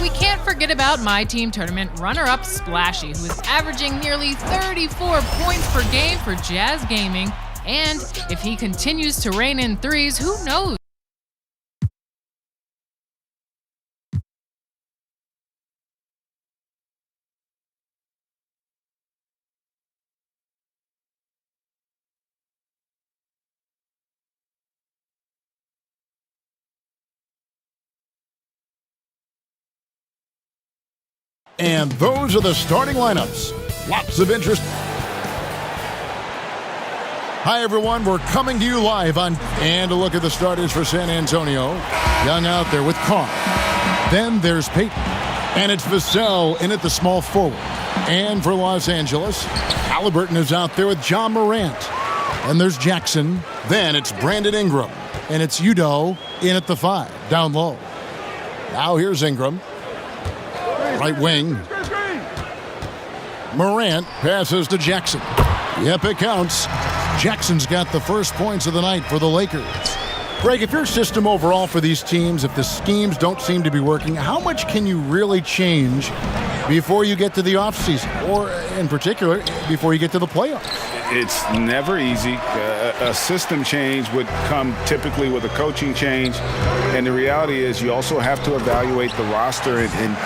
we can't forget about My Team Tournament runner-up Splashy, who is averaging nearly 34 points per game for Jazz Gaming. And if he continues to rein in threes, who knows? And those are the starting lineups. Lots of interest. Hi, everyone. We're coming to you live on... And a look at the starters for San Antonio. Young out there with Carr. Then there's Payton. And it's Vassell in at the small forward. And for Los Angeles, Halliburton is out there with Ja Morant. And there's Jackson. Then it's Brandon Ingram. And it's Udoh in at the 5, down low. Now here's Ingram. Right wing. Morant passes to Jackson. Yep, it counts. Jackson's got the first points of the night for the Lakers. Greg, if your system overall for these teams, if the schemes don't seem to be working, how much can you really change before you get to the offseason? Or, in particular, before you get to the playoffs? It's never easy. A system change would come typically with a coaching change. And the reality is you also have to evaluate the roster, and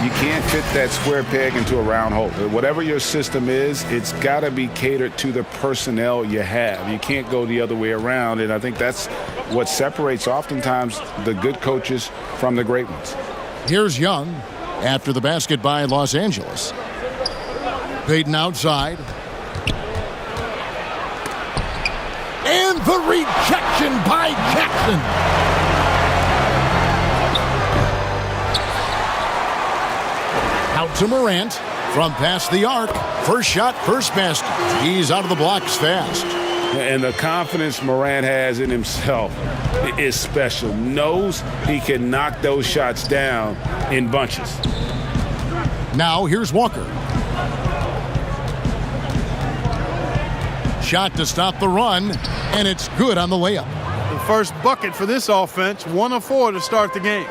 you can't fit that square peg into a round hole. Whatever your system is, it's got to be catered to the personnel you have. You can't go the other way around, and I think that's what separates oftentimes the good coaches from the great ones. Here's Young after the basket by Los Angeles. Payton outside. And the rejection by Jackson. Out to Morant from past the arc. First shot, first basket. He's out of the blocks fast. And the confidence Morant has in himself is special. Knows he can knock those shots down in bunches. Now here's Walker. Shot to stop the run, and it's good on the layup. The first bucket for this offense, 1 of 4 to start the game.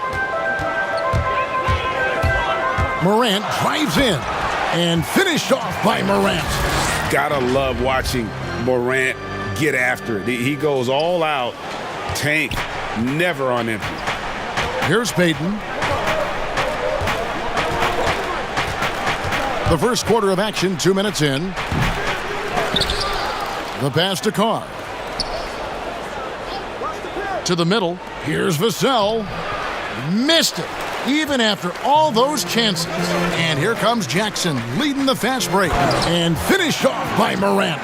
Morant drives in and finished off by Morant. Gotta love watching Morant get after it. He goes all out, tank, never on empty. Here's Payton. The first quarter of action, 2 minutes in. The pass to Carr. To the middle. Here's Vassell. Missed it, even after all those chances. And here comes Jackson leading the fast break. And finished off by Morant.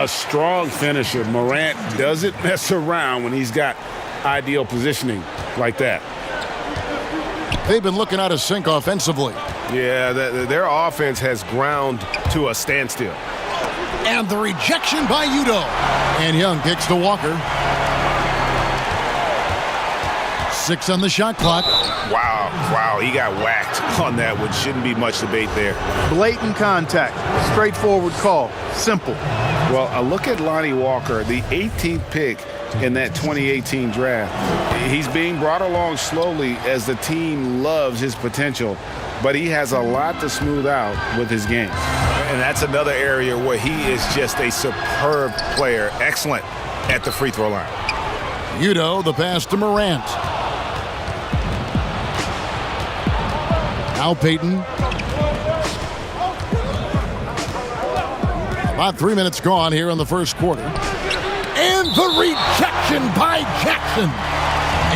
A strong finisher. Morant doesn't mess around when he's got ideal positioning like that. They've been looking out of sync offensively. Yeah, their offense has ground to a standstill. And the rejection by Udoh. And Young kicks to Walker. 6 on the shot clock. Wow, he got whacked on that one. Shouldn't be much debate there. Blatant contact, straightforward call, simple. Well, a look at Lonnie Walker, the 18th pick in that 2018 draft. He's being brought along slowly as the team loves his potential, but he has a lot to smooth out with his game. And that's another area where he is just a superb player. Excellent at the free throw line. Udoh, the pass to Morant. Now Payton. About 3 minutes gone here in the first quarter. And the rejection by Jackson.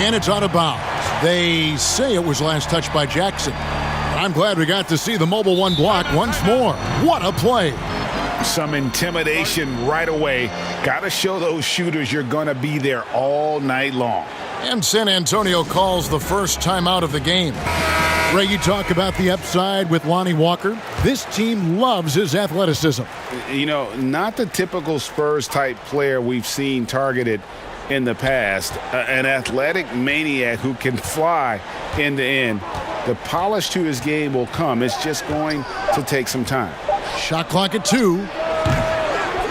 And it's out of bounds. They say it was last touched by Jackson. I'm glad we got to see the Mobile One block once more. What a play. Some intimidation right away. Got to show those shooters you're going to be there all night long. And San Antonio calls the first timeout of the game. Ray, you talk about the upside with Lonnie Walker. This team loves his athleticism. You know, not the typical Spurs-type player we've seen targeted in the past. An athletic maniac who can fly end to end. The polish to his game will come. It's just going to take some time. Shot clock at 2.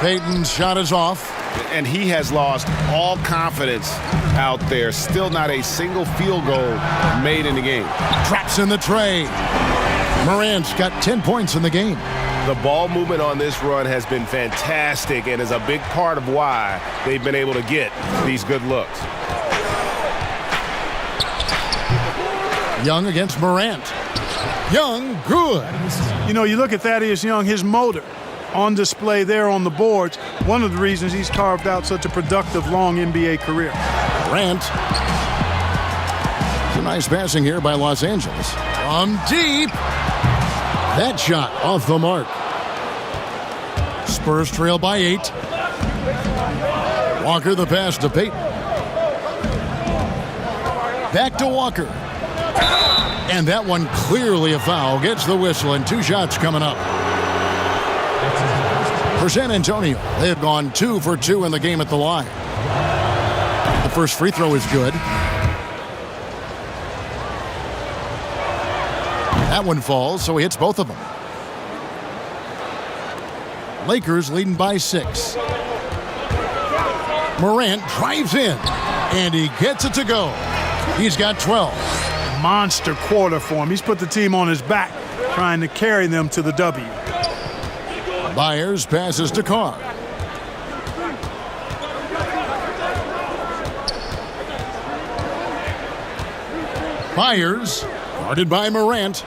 Payton's shot is off. And he has lost all confidence out there. Still not a single field goal made in the game. Traps in the tray. Morant's got 10 points in the game. The ball movement on this run has been fantastic and is a big part of why they've been able to get these good looks. Young against Morant. Young, good. You know, you look at Thaddeus Young, his motor on display there on the boards. One of the reasons he's carved out such a productive, long NBA career. Morant. It's a nice passing here by Los Angeles. From deep. That shot off the mark. Spurs trail by 8. Walker the pass to Payton. Back to Walker. And that one clearly a foul. Gets the whistle and 2 shots coming up. For San Antonio, they have gone 2 for 2 in the game at the line. The first free throw is good. That one falls, so he hits both of them. Lakers leading by 6. Morant drives in, and he gets it to go. He's got 12. Monster quarter for him. He's put the team on his back, trying to carry them to the W. Byers passes to Carr. Byers, guarded by Morant.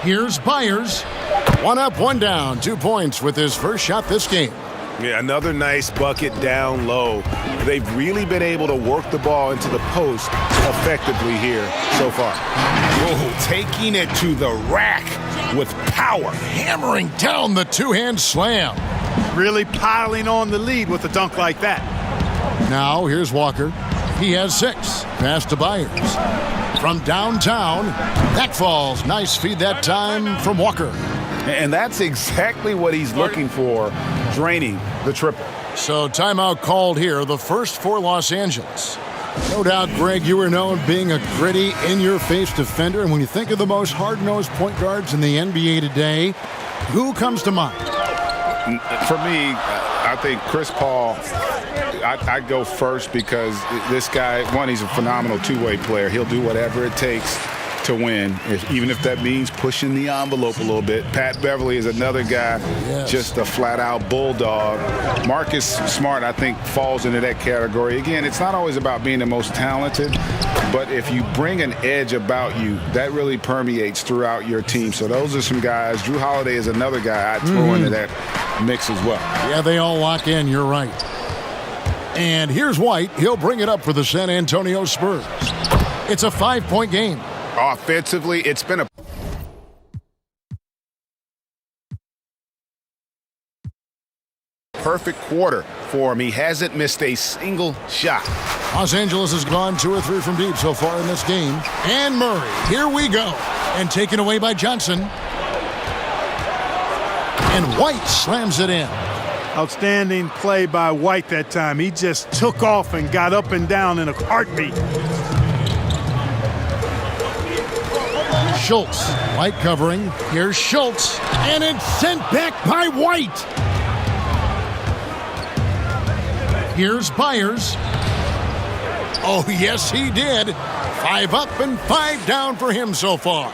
Here's Byers. 1 up, 1 down. 2 points with his first shot this game. Yeah, another nice bucket down low. They've really been able to work the ball into the post effectively here so far. Whoa, taking it to the rack with power. Hammering down the two-hand slam. Really piling on the lead with a dunk like that. Now here's Walker. He has 6. Pass to Byers. From downtown, that falls. Nice feed that time from Walker. And that's exactly what he's looking for, draining the triple. So timeout called here, the first for Los Angeles. No doubt, Greg, you are known being a gritty, in-your-face defender. And when you think of the most hard-nosed point guards in the NBA today, who comes to mind? For me, I think Chris Paul, I go first because this guy, one, he's a phenomenal two-way player. He'll do whatever it takes to win, even if that means pushing the envelope a little bit. Pat Beverly is another guy, just a flat-out bulldog. Marcus Smart, I think, falls into that category. Again, it's not always about being the most talented, but if you bring an edge about you, that really permeates throughout your team. So those are some guys. Drew Holiday is another guy I'd throw into that mix as well. Yeah, they all lock in. You're right. And here's White. He'll bring it up for the San Antonio Spurs. It's a 5-point game. Offensively, it's been a perfect quarter for him. He hasn't missed a single shot. Los Angeles has gone 2 or 3 from deep so far in this game. And Murray, here we go. And taken away by Johnson. And White slams it in. Outstanding play by White that time. He just took off and got up and down in a heartbeat. Schultz, White covering. Here's Schultz, and it's sent back by White. Here's Byers. Oh, yes, he did. 5 up and 5 down for him so far.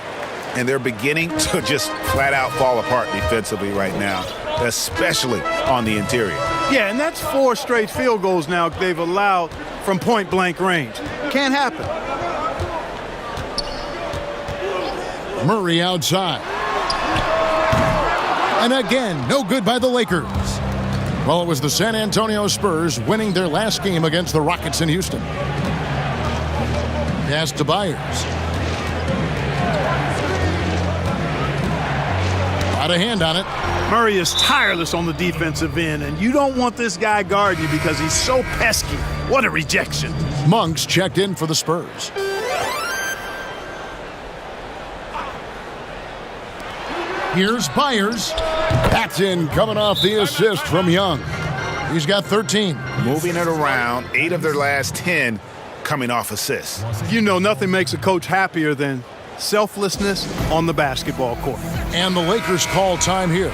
And they're beginning to just flat out fall apart defensively right now, especially on the interior. Yeah, and that's 4 straight field goals now they've allowed from point-blank range. Can't happen. Murray outside. And again, no good by the Lakers. Well, it was the San Antonio Spurs winning their last game against the Rockets in Houston. Pass to Byers. Got a hand on it. Murray is tireless on the defensive end, and you don't want this guy guarding you because he's so pesky. What a rejection. Monks checked in for the Spurs. Here's Byers. That's in, coming off the assist from Young. He's got 13. Moving it around, 8 of their last 10 coming off assists. You know, nothing makes a coach happier than selflessness on the basketball court. And the Lakers call time here.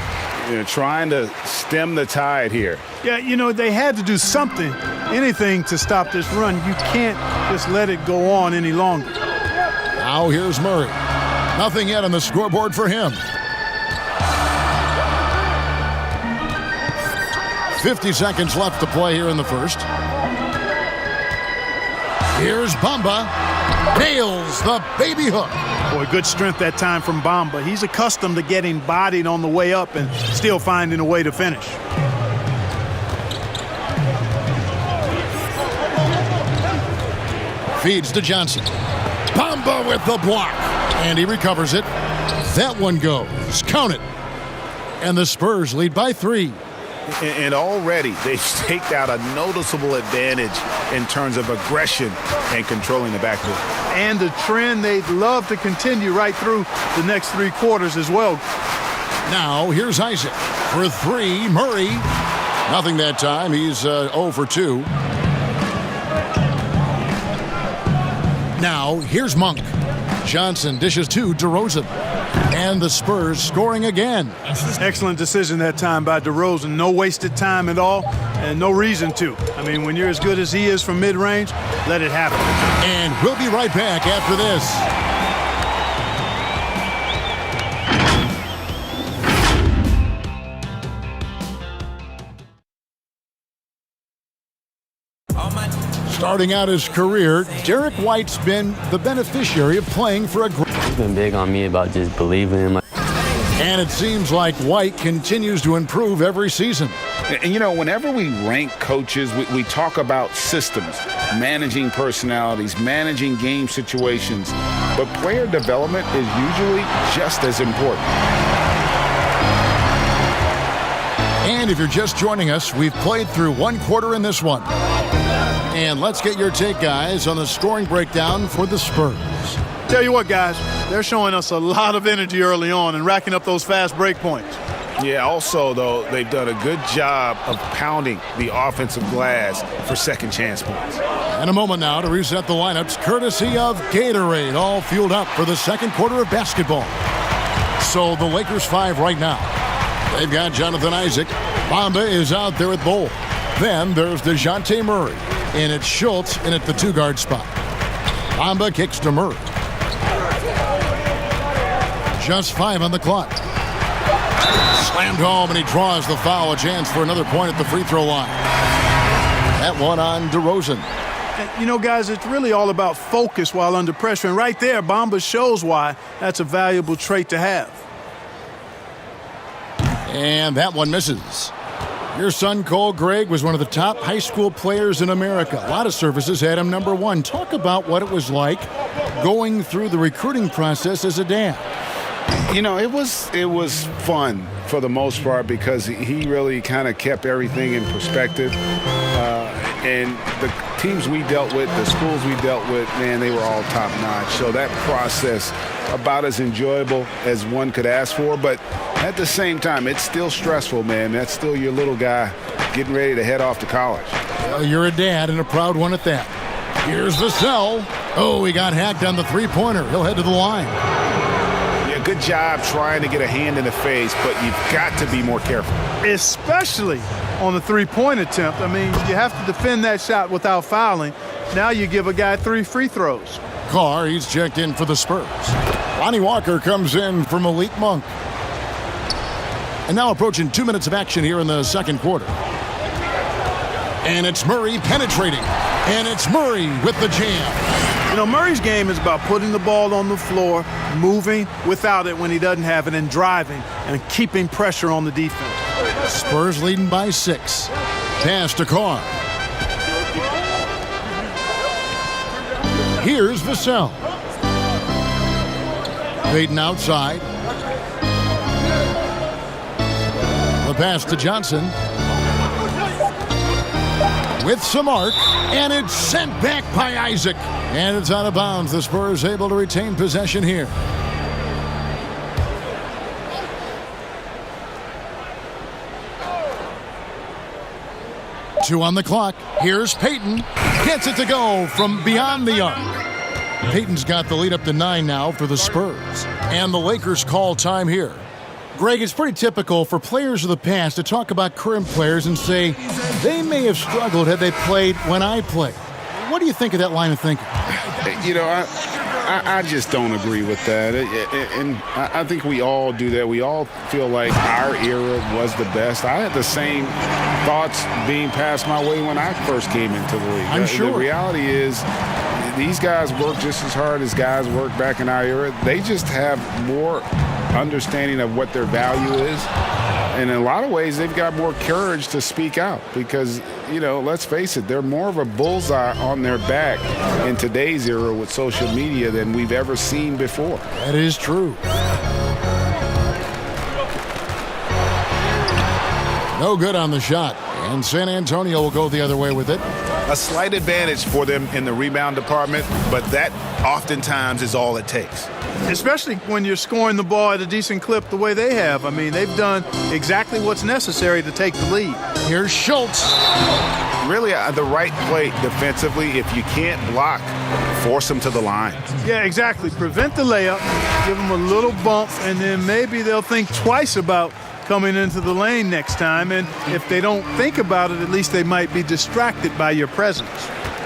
trying to stem the tide here. Yeah, they had to do something, anything to stop this run. You can't just let it go on any longer. Now here's Murray. Nothing yet on the scoreboard for him. 50 seconds left to play here in the first. Here's Bamba. Nails the baby hook. Boy, good strength that time from Bamba. He's accustomed to getting bodied on the way up and still finding a way to finish. Feeds to Johnson. Bamba with the block. And he recovers it. That one goes. Count it. And the Spurs lead by 3. And already they've staked out a noticeable advantage in terms of aggression and controlling the backcourt. And the trend they'd love to continue right through the next 3 quarters as well. Now here's Isaac for 3. Murray. Nothing that time. He's 0 for 2. Now here's Monk. Johnson dishes to DeRozan. And the Spurs scoring again. Excellent decision that time by DeRozan. No wasted time at all, and no reason to. I mean, when you're as good as he is from mid-range, let it happen. And we'll be right back after this. Starting out his career, Derek White's been the beneficiary of playing for a great. He's been big on me about just believing in my. And it seems like White continues to improve every season. And whenever we rank coaches, we talk about systems, managing personalities, managing game situations, but player development is usually just as important. And if you're just joining us, we've played through 1 quarter in this one. And let's get your take, guys, on the scoring breakdown for the Spurs. Tell you what, guys, they're showing us a lot of energy early on and racking up those fast break points. Yeah, also, though, they've done a good job of pounding the offensive glass for second chance points. And a moment now to reset the lineups, courtesy of Gatorade, all fueled up for the second quarter of basketball. So the Lakers 5 right now. They've got Jonathan Isaac. Bamba is out there at Bol. Then there's DeJounte Murray. And it's Schultz in at the 2-guard spot. Bamba kicks to Murray. Just 5 on the clock. Slammed home, and he draws the foul. A chance for another point at the free throw line. That one on DeRozan. Guys, it's really all about focus while under pressure. And right there, Bamba shows why that's a valuable trait to have. And that one misses. Your son, Cole Gregg, was one of the top high school players in America. A lot of services had him number 1. Talk about what it was like going through the recruiting process as a dad. It was fun for the most part because he really kind of kept everything in perspective. And the teams we dealt with, the schools we dealt with, man, they were all top-notch. So that process, about as enjoyable as one could ask for. But at the same time, it's still stressful, man. That's still your little guy getting ready to head off to college. Well, you're a dad and a proud one at that. Here's Vassell. Oh, he got hacked on the 3-pointer. He'll head to the line. Yeah, good job trying to get a hand in the face, but you've got to be more careful. Especially on the 3-point attempt. I mean, you have to defend that shot without fouling. Now you give a guy 3 free throws. Carr, he's checked in for the Spurs. Lonnie Walker comes in for Malik Monk. And now approaching 2 minutes of action here in the second quarter. And it's Murray penetrating. And it's Murray with the jam. Murray's game is about putting the ball on the floor, moving without it when he doesn't have it, and driving and keeping pressure on the defense. Spurs leading by 6. Pass to Carr. Here's Vassell. Payton outside. The pass to Johnson. With some arc, and it's sent back by Isaac. And it's out of bounds. The Spurs able to retain possession here. Two on the clock. Here's Payton. Gets it to go from beyond the arc. Payton's got the lead up to 9 now for the Spurs. And the Lakers call time here. Greg, it's pretty typical for players of the past to talk about current players and say they may have struggled had they played when I played. What do you think of that line of thinking? You know, I just don't agree with that. And I think we all do that. We all feel like our era was the best. I had the same thoughts being passed my way when I first came into the league. I'm sure. The reality is these guys work just as hard as guys worked back in our era. They just have more understanding of what their value is. And in a lot of ways, they've got more courage to speak out because, you know, let's face it, they're more of a bullseye on their back in today's era with social media than we've ever seen before. That is true. No good on the shot. And San Antonio will go the other way with it. A slight advantage for them in the rebound department, but that oftentimes is all it takes. Especially when you're scoring the ball at a decent clip the way they have. I mean, they've done exactly what's necessary to take the lead. Here's Schultz. Really, the right play defensively, if you can't block, force them to the line. Yeah, exactly. Prevent the layup, give them a little bump, and then maybe they'll think twice about coming into the lane next time. And if they don't think about it, at least they might be distracted by your presence.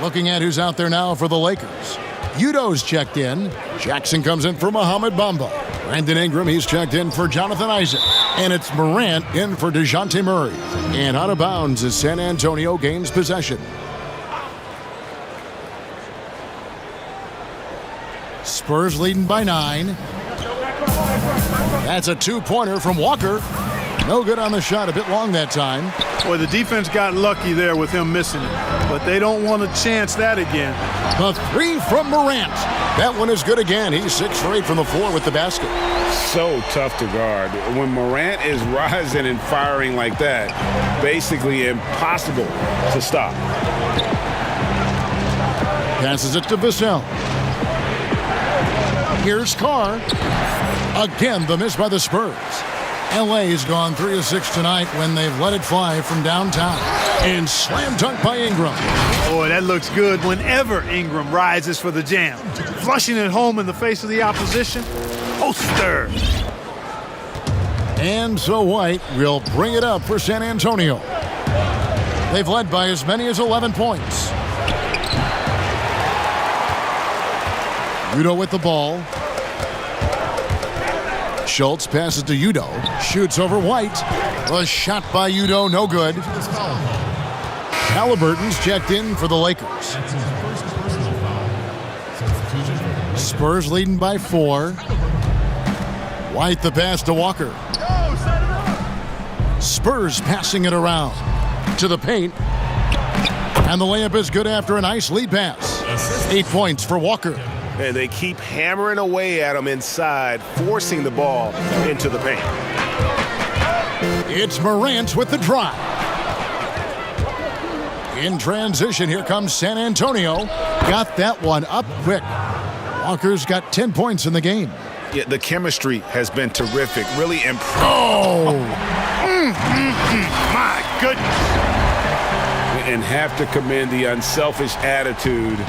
Looking at who's out there now for the Lakers. Udo's checked in. Jackson comes in for Mohamed Bamba. Brandon Ingram, he's checked in for Jonathan Isaac. And it's Morant in for DeJounte Murray. And out of bounds as San Antonio gains possession. Spurs leading by 9. That's a two-pointer from Walker. No good on the shot, a bit long that time. Boy, the defense got lucky there with him missing it, but they don't want to chance that again. The three from Morant. That one is good again. He's 6 for 8 from the floor with the basket. So tough to guard. When Morant is rising and firing like that, basically impossible to stop. Passes it to Vassell. Here's Carr. Again, the miss by the Spurs. LA's gone 3 of 6 tonight when they've let it fly from downtown. And slam dunk by Ingram. Boy, that looks good whenever Ingram rises for the jam. Flushing it home in the face of the opposition. Poster. And so White will bring it up for San Antonio. They've led by as many as 11 points. Udo with the ball. Schultz passes to Udo. Shoots over White. A shot by Udo, no good. Halliburton's checked in for the Lakers. Spurs leading by 4. White the pass to Walker. Spurs passing it around to the paint. And the layup is good after a nice lead pass. 8 points for Walker. And they keep hammering away at him inside, forcing the ball into the paint. It's Morant with the drive. In transition, here comes San Antonio. Got that one up quick. Walker's got 10 points in the game. Yeah, the chemistry has been terrific. Really impressive. Oh! My goodness. And have to commend the unselfish attitude,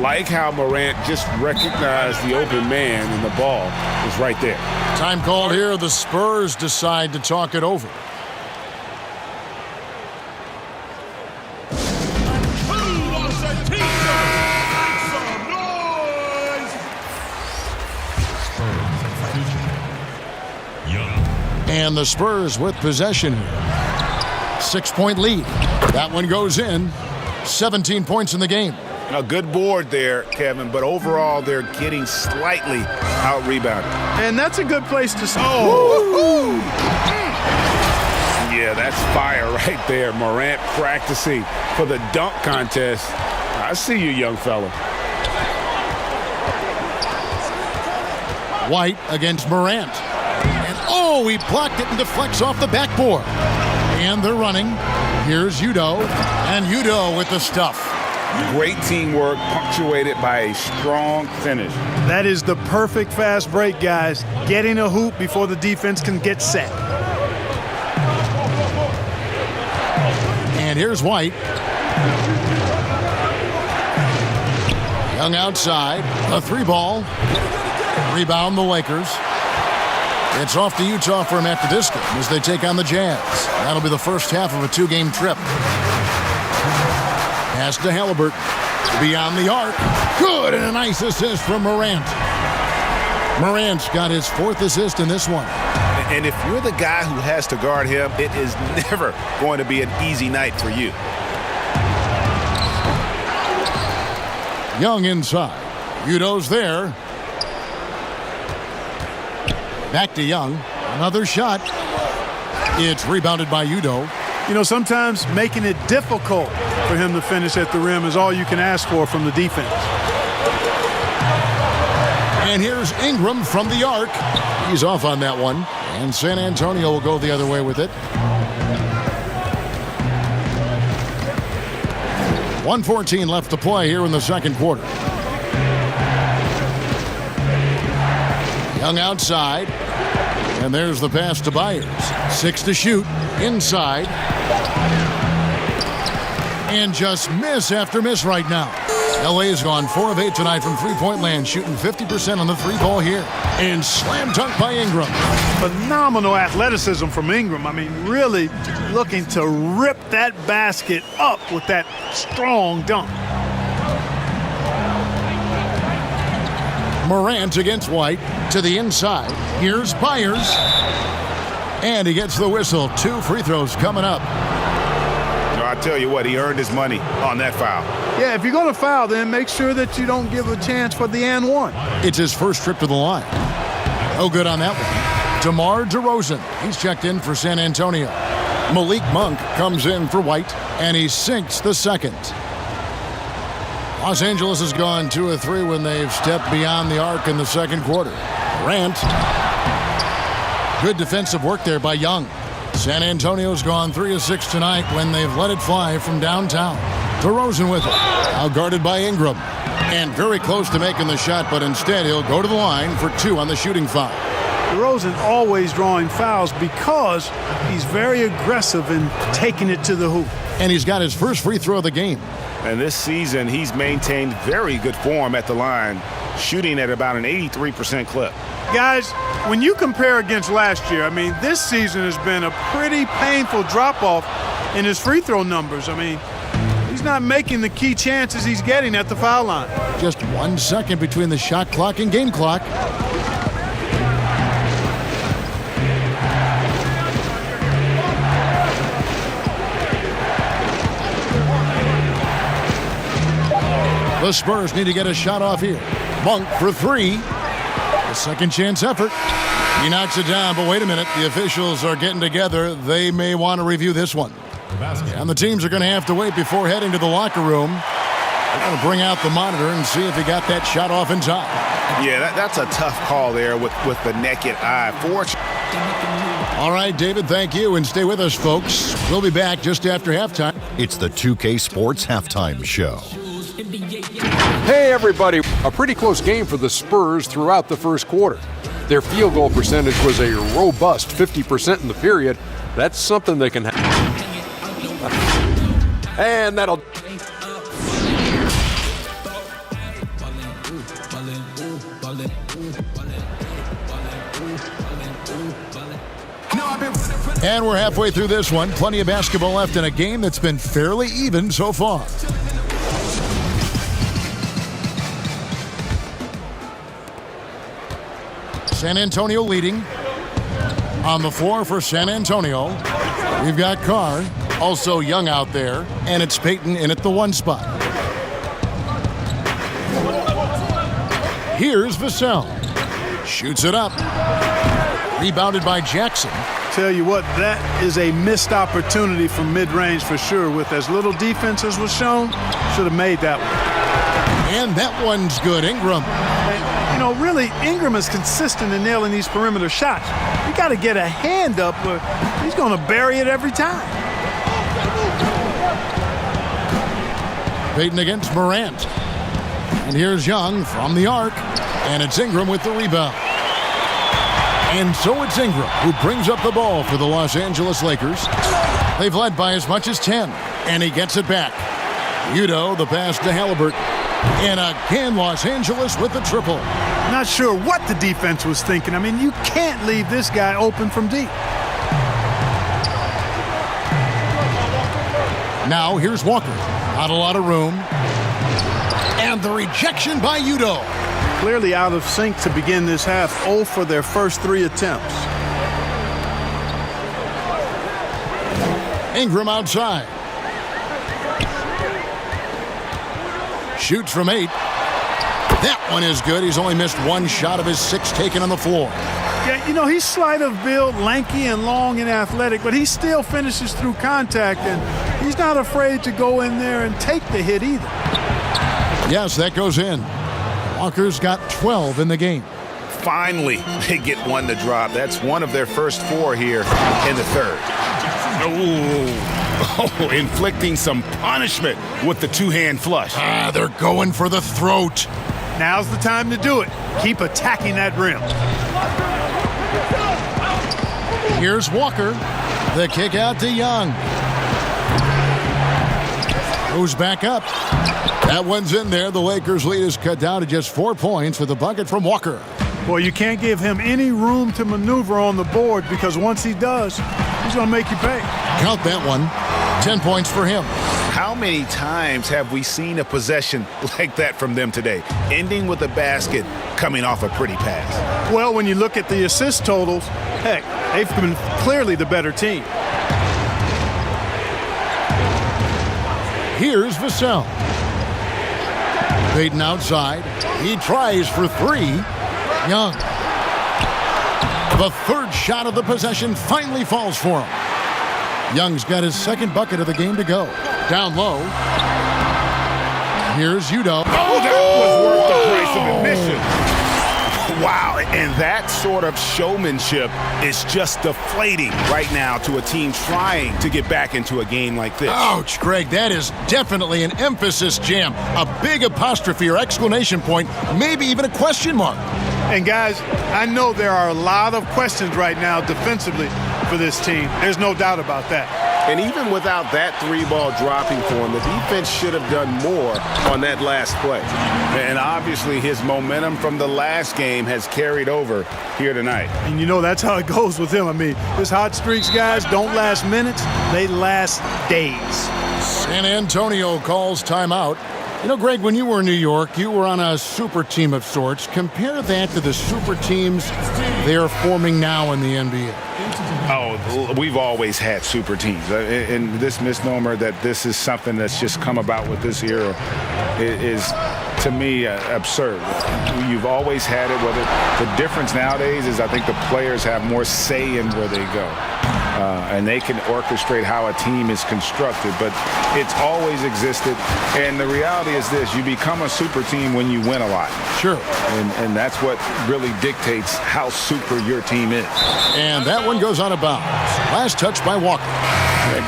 like how Morant just recognized the open man and the ball was right there. Time called here. The Spurs decide to talk it over. And the Spurs with possession here. 6-point lead. That one goes in. 17 points in the game. A good board there, Kevin, but overall they're getting slightly out-rebounded. And that's a good place to start. Oh! Yeah, that's fire right there. Morant practicing for the dunk contest. I see you, young fella. White against Morant. And oh, he blocked it and deflects off the backboard. And they're running. Here's Udo. And Udo with the stuff. Great teamwork punctuated by a strong finish. That is the perfect fast break, guys. Getting a hoop before the defense can get set. And here's White. Young outside. A 3-ball. Rebound the Lakers. It's off to Utah for him after this game as they take on the Jazz. That'll be the first half of a 2-game trip. Pass to Halliburton. Beyond the arc. Good, and a nice assist from Morant. Morant's got his 4th assist in this one. And if you're the guy who has to guard him, it is never going to be an easy night for you. Young inside. Udo's there. Back to Young. Another shot. It's rebounded by Udo. You know, sometimes making it difficult for him to finish at the rim is all you can ask for from the defense. And here's Ingram from the arc. He's off on that one. And San Antonio will go the other way with it. 1:14 left to play here in the second quarter. Young outside. And there's the pass to Byers. 6 to shoot. Inside. And just miss after miss right now. LA has gone 4 of 8 tonight from three-point land, shooting 50% on the 3-ball here. And slam dunk by Ingram. Phenomenal athleticism from Ingram. I mean, really looking to rip that basket up with that strong dunk. Morant against White to the inside. Here's Byers. And he gets the whistle. 2 free throws coming up. I tell you what, he earned his money on that foul. Yeah, if you're going to foul, then make sure that you don't give a chance for the and one. It's his first trip to the line. Oh, good on that one. DeMar DeRozan. He's checked in for San Antonio. Malik Monk comes in for White, and he sinks the second. Los Angeles has gone 2 of 3 when they've stepped beyond the arc in the second quarter. Morant. Good defensive work there by Young. San Antonio's gone 3 of 6 tonight when they've let it fly from downtown. DeRozan with it. Now guarded by Ingram. And very close to making the shot, but instead he'll go to the line for 2 on the shooting foul. DeRozan always drawing fouls because he's very aggressive in taking it to the hoop. And he's got his first free throw of the game. And this season, he's maintained very good form at the line, shooting at about an 83% clip. Guys, when you compare against last year, I mean, this season has been a pretty painful drop-off in his free throw numbers. I mean, he's not making the key chances he's getting at the foul line. Just 1 second between the shot clock and game clock. The Spurs need to get a shot off here. Monk for 3. A second chance effort. He knocks it down, but wait a minute. The officials are getting together. They may want to review this one. And the teams are going to have to wait before heading to the locker room. They're going to bring out the monitor and see if he got that shot off in time. Yeah, that's a tough call there with the naked eye. All right, David, thank you. And stay with us, folks. We'll be back just after halftime. It's the 2K Sports Halftime Show. Hey, everybody. A pretty close game for the Spurs throughout the first quarter. Their field goal percentage was a robust 50% in the period. That's something they can have. And that'll... And we're halfway through this one. Plenty of basketball left in a game that's been fairly even so far. San Antonio leading. On the floor for San Antonio, we've got Carr, also Young out there, and it's Payton in at the 1 spot. Here's Vassell. Shoots it up. Rebounded by Jackson. Tell you what, that is a missed opportunity from mid-range for sure. With as little defense as was shown, should have made that one. And that one's good. Ingram. And, you know, really, Ingram is consistent in nailing these perimeter shots. You got to get a hand up where he's going to bury it every time. Payton against Morant. And here's Young from the arc. And it's Ingram with the rebound. And so it's Ingram who brings up the ball for the Los Angeles Lakers. They've led by as much as 10. And he gets it back. Udo, the pass to Halliburton. And again, Los Angeles with the triple. Not sure what the defense was thinking. I mean, you can't leave this guy open from deep. Now here's Walker. Not a lot of room. And the rejection by Udoh. Clearly out of sync to begin this half. 0 for their first 3 attempts. Ingram outside. Shoots from 8. That one is good. He's only missed 1 shot of his 6 taken on the floor. Yeah, you know, he's slight of build, lanky and long and athletic, but he still finishes through contact, and he's not afraid to go in there and take the hit either. Yes, that goes in. Walker's got 12 in the game. Finally, they get one to drop. That's one of their first 4 here in the third. Oh, inflicting some punishment with the 2-hand flush. They're going for the throat. Now's the time to do it. Keep attacking that rim. Here's Walker. The kick out to Young. Goes back up. That one's in there. The Lakers' lead is cut down to just 4 points with the bucket from Walker. Well, you can't give him any room to maneuver on the board, because once he does, he's going to make you pay. Count that one. 10 points for him. How many times have we seen a possession like that from them today, ending with a basket coming off a pretty pass? Well, when you look at the assist totals, heck, they've been clearly the better team. Here's Vassell. Payton outside. He tries for 3. Young. The third shot of the possession finally falls for him. Young's got his 2nd bucket of the game to go. Down low. Here's Udoh. Oh, that was worth the price of admission. Wow, and that sort of showmanship is just deflating right now to a team trying to get back into a game like this. Ouch, Greg, that is definitely an emphasis jam. A big apostrophe or exclamation point, maybe even a question mark. And guys, I know there are a lot of questions right now defensively for this team. There's no doubt about that. And even without that 3-ball dropping for him, the defense should have done more on that last play. And obviously his momentum from the last game has carried over here tonight. And you know that's how it goes with him. I mean, his hot streaks, guys, don't last minutes. They last days. San Antonio calls timeout. You know, Greg, when you were in New York, you were on a super team of sorts. Compare that to the super teams they are forming now in the NBA. Oh, we've always had super teams. And this misnomer that this is something that's just come about with this era is, to me, absurd. You've always had it. Whether the difference nowadays is I think the players have more say in where they go. And they can orchestrate how a team is constructed, but it's always existed. And the reality is this: you become a super team when you win a lot. Sure. And that's what really dictates how super your team is. And that one goes out of bounds. Last touch by Walker.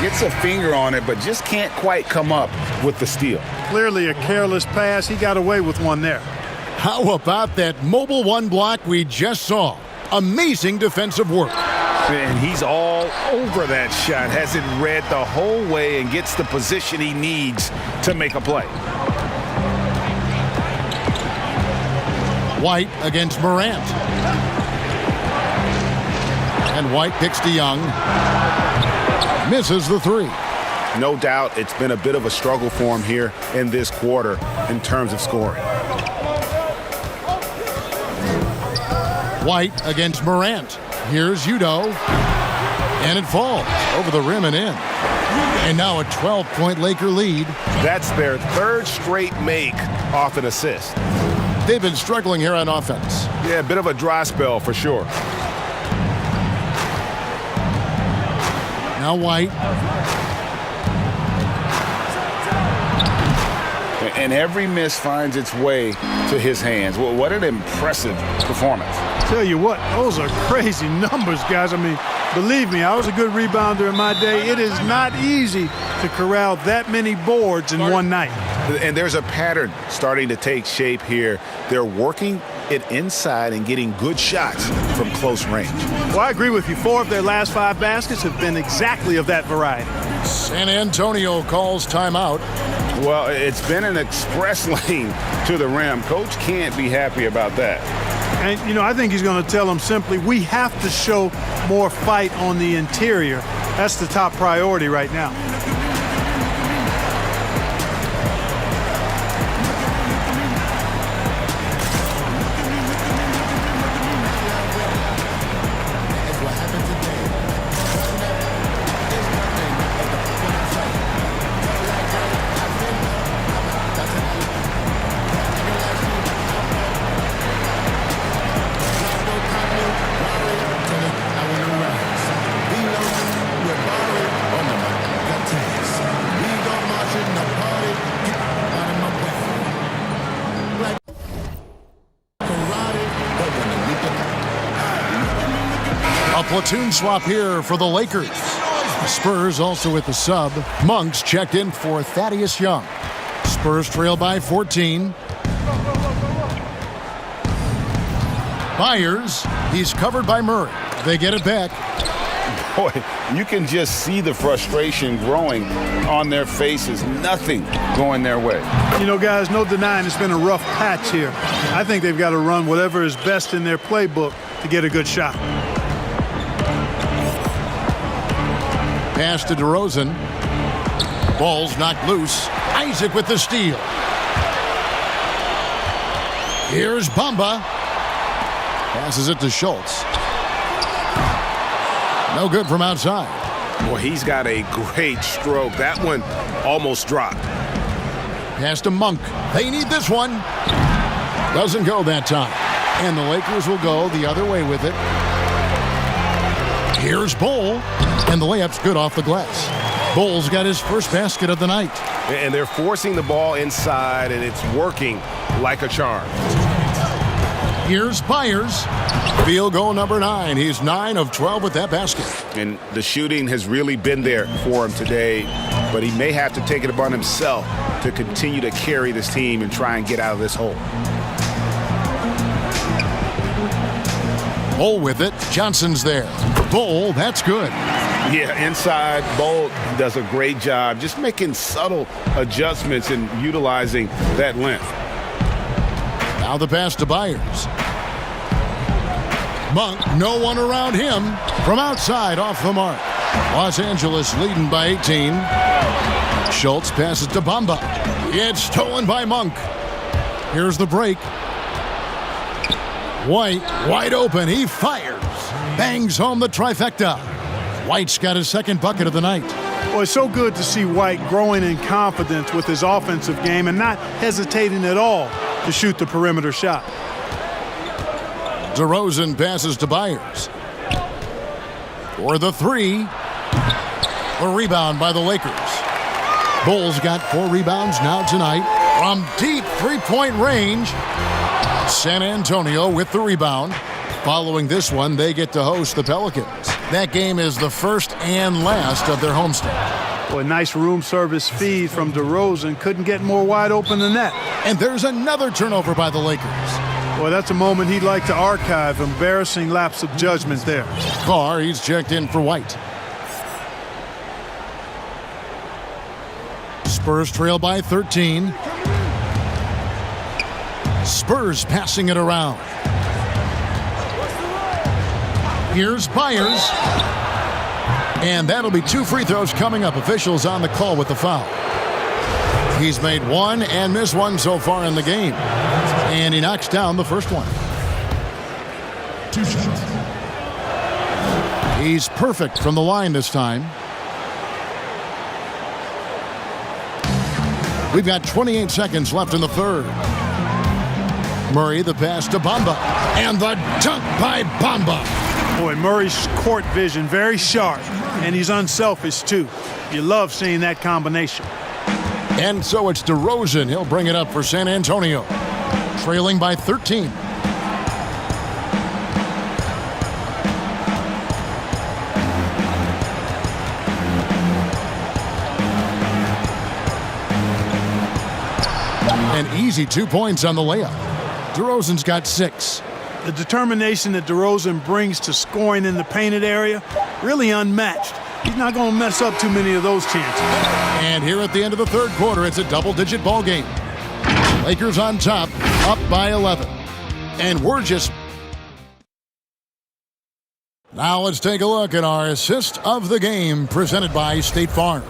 Gets a finger on it, but just can't quite come up with the steal. Clearly a careless pass. He got away with one there. How about that mobile 1 block we just saw? Amazing defensive work. And he's all over that shot, has it read the whole way, and gets the position he needs to make a play. White against Morant. And White picks to Young. Misses the 3. No doubt it's been a bit of a struggle for him here in this quarter in terms of scoring. White against Morant. Here's Udoh. And it falls over the rim and in. And now a 12-point Laker lead. That's their 3rd straight make off an assist. They've been struggling here on offense. Yeah, a bit of a dry spell for sure. Now White. And every miss finds its way to his hands. Well, what an impressive performance. Tell you what, those are crazy numbers, guys. I mean, believe me, I was a good rebounder in my day. It is not easy to corral that many boards in one night. And there's a pattern starting to take shape here. They're working it inside and getting good shots from close range. Well, I agree with you. 4 of their last 5 baskets have been exactly of that variety. San Antonio calls timeout. Well, it's been an express lane to the rim. Coach can't be happy about that. And, you know, I think he's going to tell them simply, we have to show more fight on the interior. That's the top priority right now. Platoon swap here for the Lakers. Spurs also with the sub. Monks checked in for Thaddeus Young. Spurs trail by 14. Byers, he's covered by Murray. They get it back. Boy, you can just see the frustration growing on their faces. Nothing going their way. You know, guys, no denying it's been a rough patch here. I think they've got to run whatever is best in their playbook to get a good shot. Pass to DeRozan. Ball's knocked loose. Isaac with the steal. Here's Bamba. Passes it to Schultz. No good from outside. Well, he's got a great stroke. That one almost dropped. Pass to Monk. They need this one. Doesn't go that time. And the Lakers will go the other way with it. Here's Bol. And the layup's good off the glass. Bol's got his first basket of the night. And they're forcing the ball inside, and it's working like a charm. Here's Byers. Field goal number 9. He's 9 of 12 with that basket. And the shooting has really been there for him today, but he may have to take it upon himself to continue to carry this team and try and get out of this hole. Bol with it. Johnson's there. Bol, that's good. Yeah, inside, Bol does a great job just making subtle adjustments and utilizing that length. Now the pass to Byers. Monk, no one around him. From outside, off the mark. Los Angeles leading by 18. Schultz passes to Bamba. It's stolen by Monk. Here's the break. White, wide open. He fires. Bangs home the trifecta. White's got his second bucket of the night. Well, it's so good to see White growing in confidence with his offensive game and not hesitating at all to shoot the perimeter shot. DeRozan passes to Byers. For the 3. A rebound by the Lakers. Bulls got 4 rebounds now tonight. From deep three-point range, San Antonio with the rebound. Following this one, they get to host the Pelicans. That game is the first and last of their homestand. Boy, nice room service feed from DeRozan. Couldn't get more wide open than that. And there's another turnover by the Lakers. Boy, that's a moment he'd like to archive. Embarrassing lapse of judgment there. Carr, he's checked in for White. Spurs trail by 13. Spurs passing it around. Here's Byers. And that'll be 2 free throws coming up. Officials on the call with the foul. He's made 1 and missed 1 so far in the game. And he knocks down the first one. 2 shots. He's perfect from the line this time. We've got 28 seconds left in the third. Murray, the pass to Bamba. And the dunk by Bamba. Boy, Murray's court vision very sharp, and he's unselfish too. You love seeing that combination. And so it's DeRozan. He'll bring it up for San Antonio. Trailing by 13. An easy 2 points on the layup. DeRozan's got 6. The determination that DeRozan brings to scoring in the painted area, really unmatched. He's not going to mess up too many of those chances. And here at the end of the third quarter, it's a double-digit ball game. Lakers on top, up by 11. And we're just... Now let's take a look at our assist of the game presented by State Farm.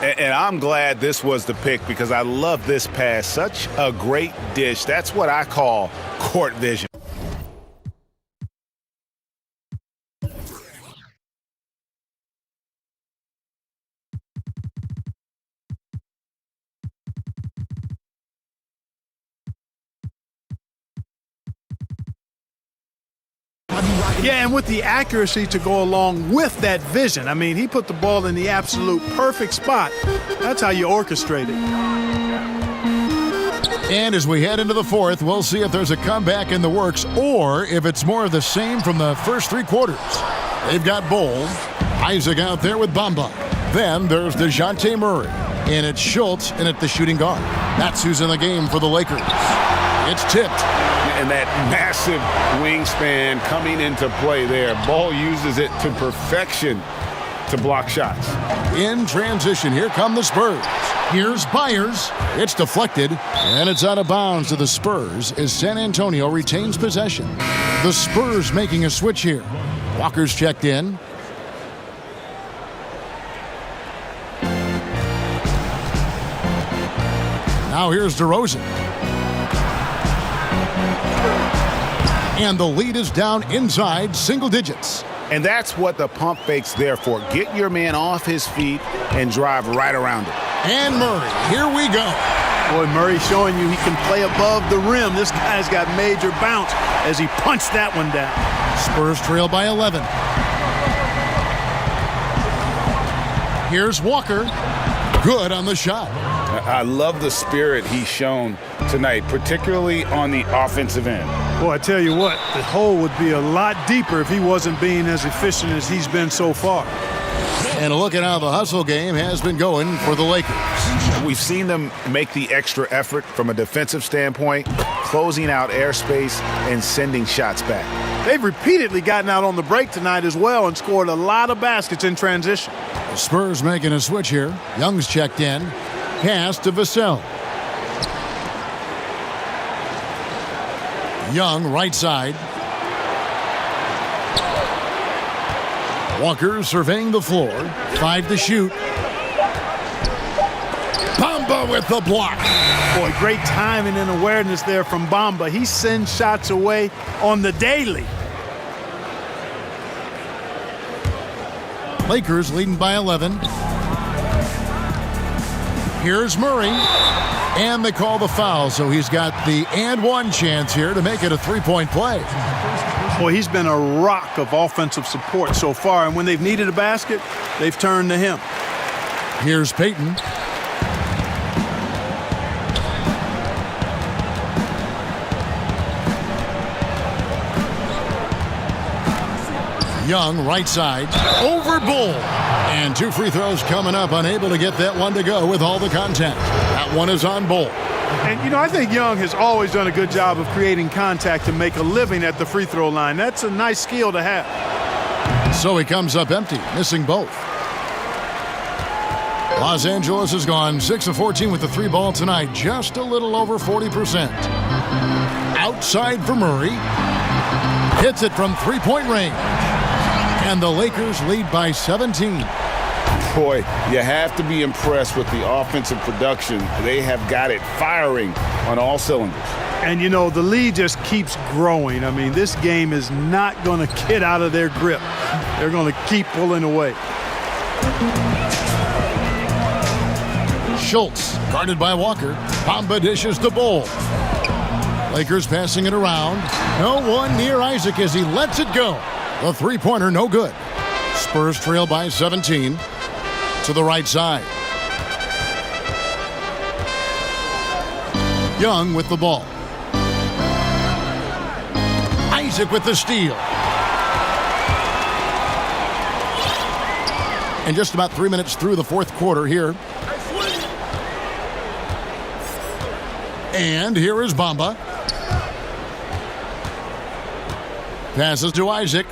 And I'm glad this was the pick because I love this pass. Such a great dish. That's what I call court vision. Yeah, and with the accuracy to go along with that vision. I mean, he put the ball in the absolute perfect spot. That's how you orchestrate it. And as we head into the fourth, we'll see if there's a comeback in the works or if it's more of the same from the first three quarters. They've got Bol, Isaac out there with Bamba. Then there's DeJounte Murray, and it's Schultz in at the shooting guard. That's who's in the game for the Lakers. It's tipped. And that massive wingspan coming into play there. Ball uses it to perfection to block shots. In transition, here come the Spurs. Here's Byers. It's deflected, and it's out of bounds to the Spurs as San Antonio retains possession. The Spurs making a switch here. Walker's checked in. Now here's DeRozan. And the lead is down inside single digits. And that's what the pump fake's there for. Get your man off his feet and drive right around it. And Murray, here we go. Boy, Murray showing you he can play above the rim. This guy's got major bounce as he punched that one down. Spurs trail by 11. Here's Walker. Good on the shot. I love the spirit he's shown tonight, particularly on the offensive end. Boy, I tell you what, the hole would be a lot deeper if he wasn't being as efficient as he's been so far. And a look at how the hustle game has been going for the Lakers. We've seen them make the extra effort from a defensive standpoint, closing out airspace and sending shots back. They've repeatedly gotten out on the break tonight as well and scored a lot of baskets in transition. The Spurs making a switch here. Young's checked in. Pass to Vassell. Young, right side. Walker surveying the floor. 5 to shoot. Bamba with the block. Boy, great timing and awareness there from Bamba. He sends shots away on the daily. Lakers leading by 11. Here's Murray. And they call the foul, so he's got the and one chance here to make it a three-point play. Boy, he's been a rock of offensive support so far, and when they've needed a basket, they've turned to him. Here's Payton. Young, right side, over Bol. And 2 free throws coming up, unable to get that one to go with all the contact. That one is on Bol. And, you know, I think Young has always done a good job of creating contact to make a living at the free throw line. That's a nice skill to have. So he comes up empty, missing both. Los Angeles has gone 6 of 14 with the 3 ball tonight, just a little over 40%. Outside for Murray. Hits it from three-point range. And the Lakers lead by 17. Boy, you have to be impressed with the offensive production. They have got it firing on all cylinders. And, you know, the lead just keeps growing. I mean, this game is not going to get out of their grip. They're going to keep pulling away. Schultz, guarded by Walker. Bamba dishes the Bol. Lakers passing it around. No one near Isaac as he lets it go. The three-pointer, no good. Spurs trail by 17 to the right side. Young with the ball. Isaac with the steal. And just about 3 minutes through the fourth quarter here. And here is Bamba. Passes to Isaac.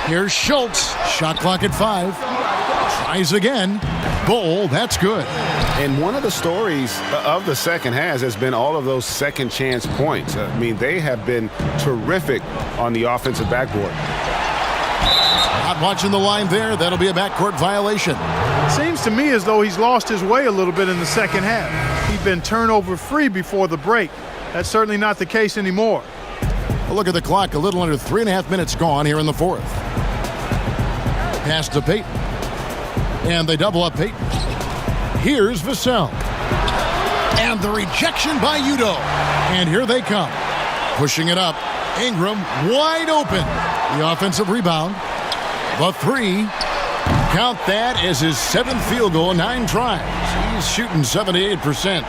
Here's Schultz. Shot clock at 5. Tries again. Bull, that's good. And one of the stories of the second half has been all of those second chance points. I mean, they have been terrific on the offensive backboard. Not watching the line there. That'll be a backcourt violation. Seems to me as though he's lost his way a little bit in the second half. He'd been turnover free before the break. That's certainly not the case anymore. A look at the clock. A little under 3.5 minutes gone here in the fourth. Pass to Payton. And they double up Payton. Here's Vassell. And the rejection by Udoh. And here they come. Pushing it up. Ingram wide open. The offensive rebound. The three. Count that as his 7th field goal in 9 tries. He's shooting 78%.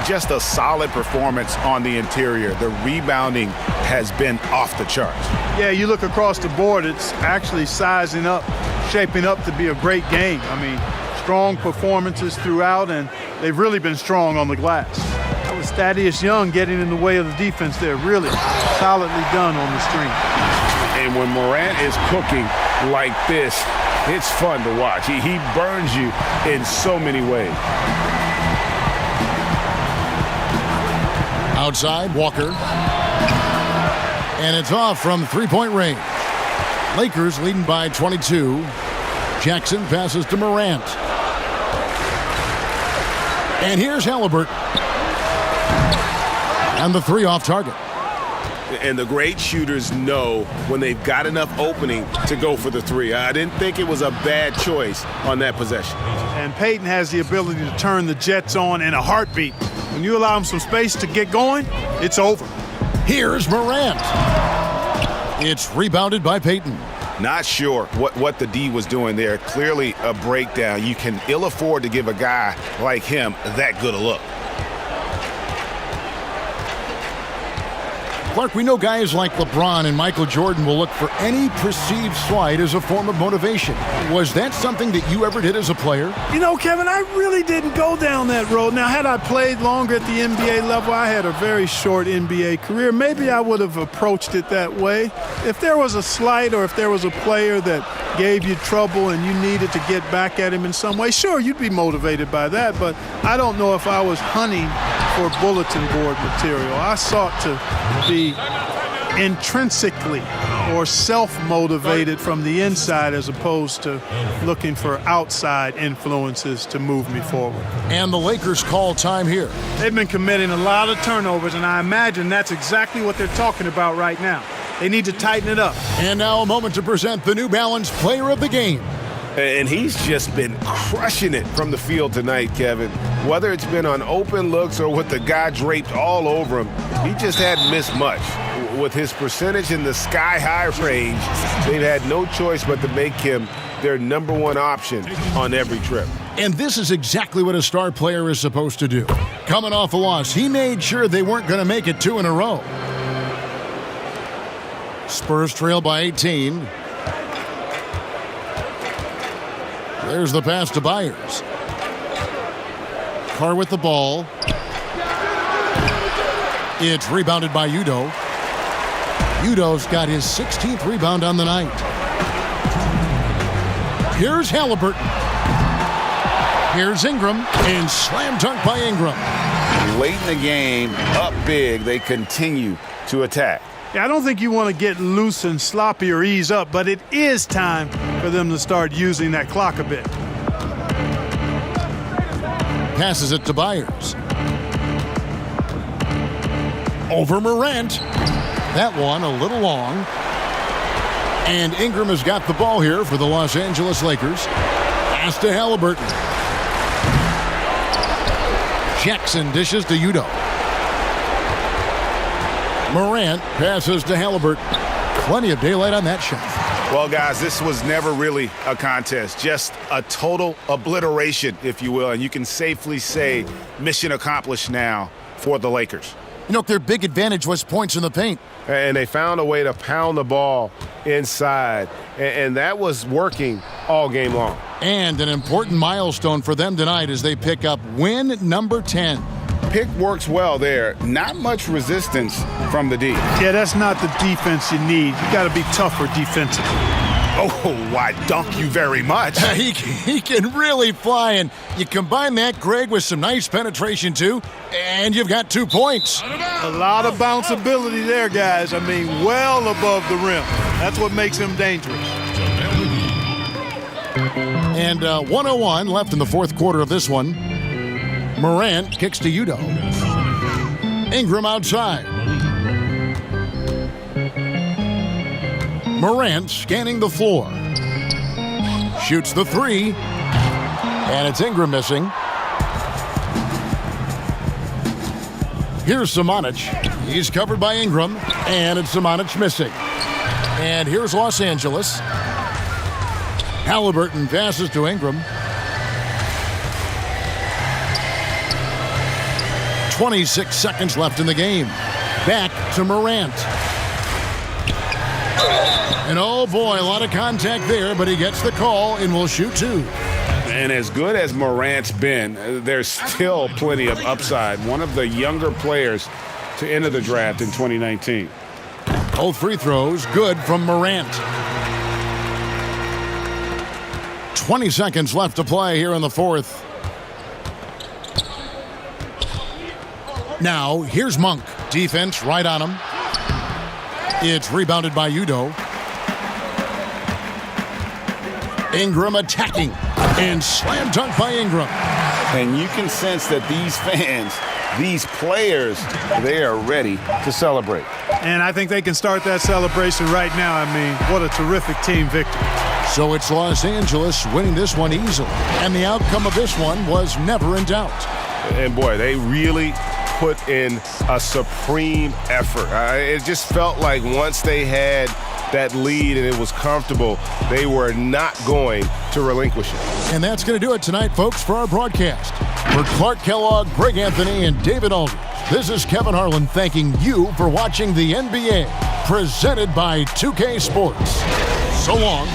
Just a solid performance on the interior. The rebounding has been off the charts. Yeah, you look across the board, it's actually sizing up, shaping up to be a great game. I mean, strong performances throughout, and they've really been strong on the glass. That was Thaddeus Young getting in the way of the defense there. Really solidly done on the string. And when Morant is cooking like this, it's fun to watch. He burns you in so many ways. Outside, Walker. And it's off from three-point range. Lakers leading by 22. Jackson passes to Morant. And here's Halliburton. And the three off target. And the great shooters know when they've got enough opening to go for the three. I didn't think it was a bad choice on that possession. And Payton has the ability to turn the Jets on in a heartbeat. When you allow him some space to get going, it's over. Here's Morant. It's rebounded by Payton. Not sure what the D was doing there. Clearly a breakdown. You can ill afford to give a guy like him that good a look. Clark, we know guys like LeBron and Michael Jordan will look for any perceived slight as a form of motivation. Was that something that you ever did as a player? You know, Kevin, I really didn't go down that road. Now, had I played longer at the NBA level, I had a very short NBA career. Maybe I would have approached it that way. If there was a slight or if there was a player that gave you trouble and you needed to get back at him in some way, sure, you'd be motivated by that. But I don't know if I was hunting for bulletin board material. I sought to be intrinsically or self-motivated from the inside as opposed to looking for outside influences to move me forward. And the Lakers call time here. They've been committing a lot of turnovers, and I imagine that's exactly what they're talking about right now. They need to tighten it up. And now a moment to present the New Balance Player of the Game. And he's just been crushing it from the field tonight, Kevin. Whether it's been on open looks or with the guy draped all over him, he just hadn't missed much. With his percentage in the sky-high range, they've had no choice but to make him their number one option on every trip. And this is exactly what a star player is supposed to do. Coming off a loss, he made sure they weren't going to make it 2 in a row. Spurs trail by 18. There's the pass to Byers. Carr with the ball. It's rebounded by Udoh. Udoh's got his 16th rebound on the night. Here's Halliburton. Here's Ingram, and slam dunk by Ingram. Late in the game, up big, they continue to attack. Yeah, I don't think you want to get loose and sloppy or ease up, but it is time for them to start using that clock a bit. Passes it to Byers. Over Morant. That one a little long. And Ingram has got the ball here for the Los Angeles Lakers. Pass to Halliburton. Jackson dishes to Udoh. Morant passes to Halliburton. Plenty of daylight on that shot. Well, guys, this was never really a contest, just a total obliteration, if you will. And you can safely say mission accomplished now for the Lakers. You know, their big advantage was points in the paint. And they found a way to pound the ball inside. And that was working all game long. And an important milestone for them tonight as they pick up win number 10. Pick works well there. Not much resistance from the D. Yeah, that's not the defense you need. You got to be tougher defensively. Oh, why, dunk you very much. He can really fly, and you combine that, Greg, with some nice penetration, too, and you've got 2 points. A lot of bounceability there, guys. I mean, well above the rim. That's what makes him dangerous. And 1:01 left in the fourth quarter of this one. Morant kicks to Udoh. Ingram outside. Morant scanning the floor. Shoots the three. And it's Ingram missing. Here's Samanic. He's covered by Ingram. And it's Samanic missing. And here's Los Angeles. Halliburton passes to Ingram. 26 seconds left in the game. Back to Morant. And oh boy, a lot of contact there, but he gets the call and will shoot 2. And as good as Morant's been, there's still plenty of upside. One of the younger players to enter the draft in 2019. Both free throws good from Morant. 20 seconds left to play here in the fourth. Now, here's Monk. Defense right on him. It's rebounded by Udoh. Ingram attacking. And slam dunk by Ingram. And you can sense that these fans, these players, they are ready to celebrate. And I think they can start that celebration right now. I mean, what a terrific team victory. So it's Los Angeles winning this one easily. And the outcome of this one was never in doubt. And boy, they really put in a supreme effort. It just felt like once they had that lead and it was comfortable, they were not going to relinquish it. And that's going to do it tonight, folks, for our broadcast. For Clark Kellogg, Greg Anthony, and David Aldridge, this is Kevin Harlan thanking you for watching the NBA, presented by 2K Sports. So long.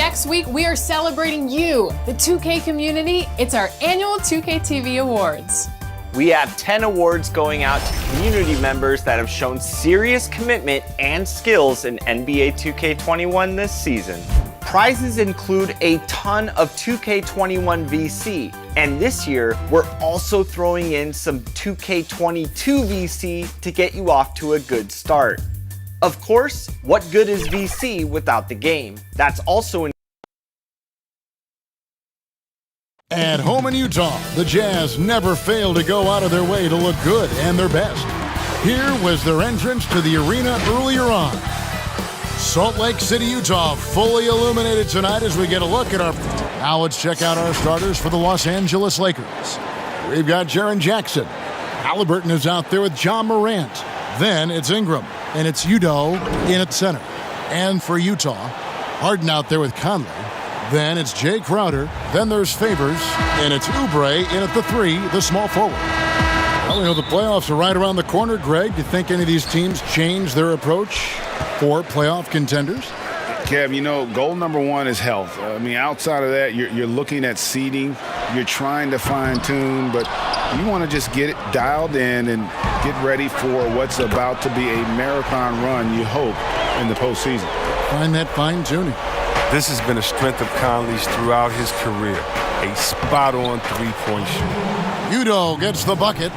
Next week, we are celebrating you, the 2K community. It's our annual 2K TV Awards. We have 10 awards going out to community members that have shown serious commitment and skills in NBA 2K21 this season. Prizes include a ton of 2K21 VC, and this year we're also throwing in some 2K22 VC to get you off to a good start. Of course, what good is VC without the game? That's also in At home in Utah, the Jazz never fail to go out of their way to look good and their best. Here was their entrance to the arena earlier on. Salt Lake City, Utah, fully illuminated tonight as we get a look at our... Now let's check out our starters for the Los Angeles Lakers. We've got Jaren Jackson. Halliburton is out there with Ja Morant. Then it's Ingram, and it's Udoh in at center. And for Utah, Harden out there with Conley. Then it's Jay Crowder. Then there's Favors. And it's Oubre in at the 3, the small forward. Well, we know the playoffs are right around the corner, Greg. Do you think any of these teams change their approach for playoff contenders? Kev, you know, goal number one is health. I mean, outside of that, you're looking at seeding. You're trying to fine-tune, but you want to just get it dialed in and get ready for what's about to be a marathon run, you hope, in the postseason. Find that fine-tuning. This has been a strength of Conley's throughout his career. A spot-on three-point shooter. Udoh gets the bucket.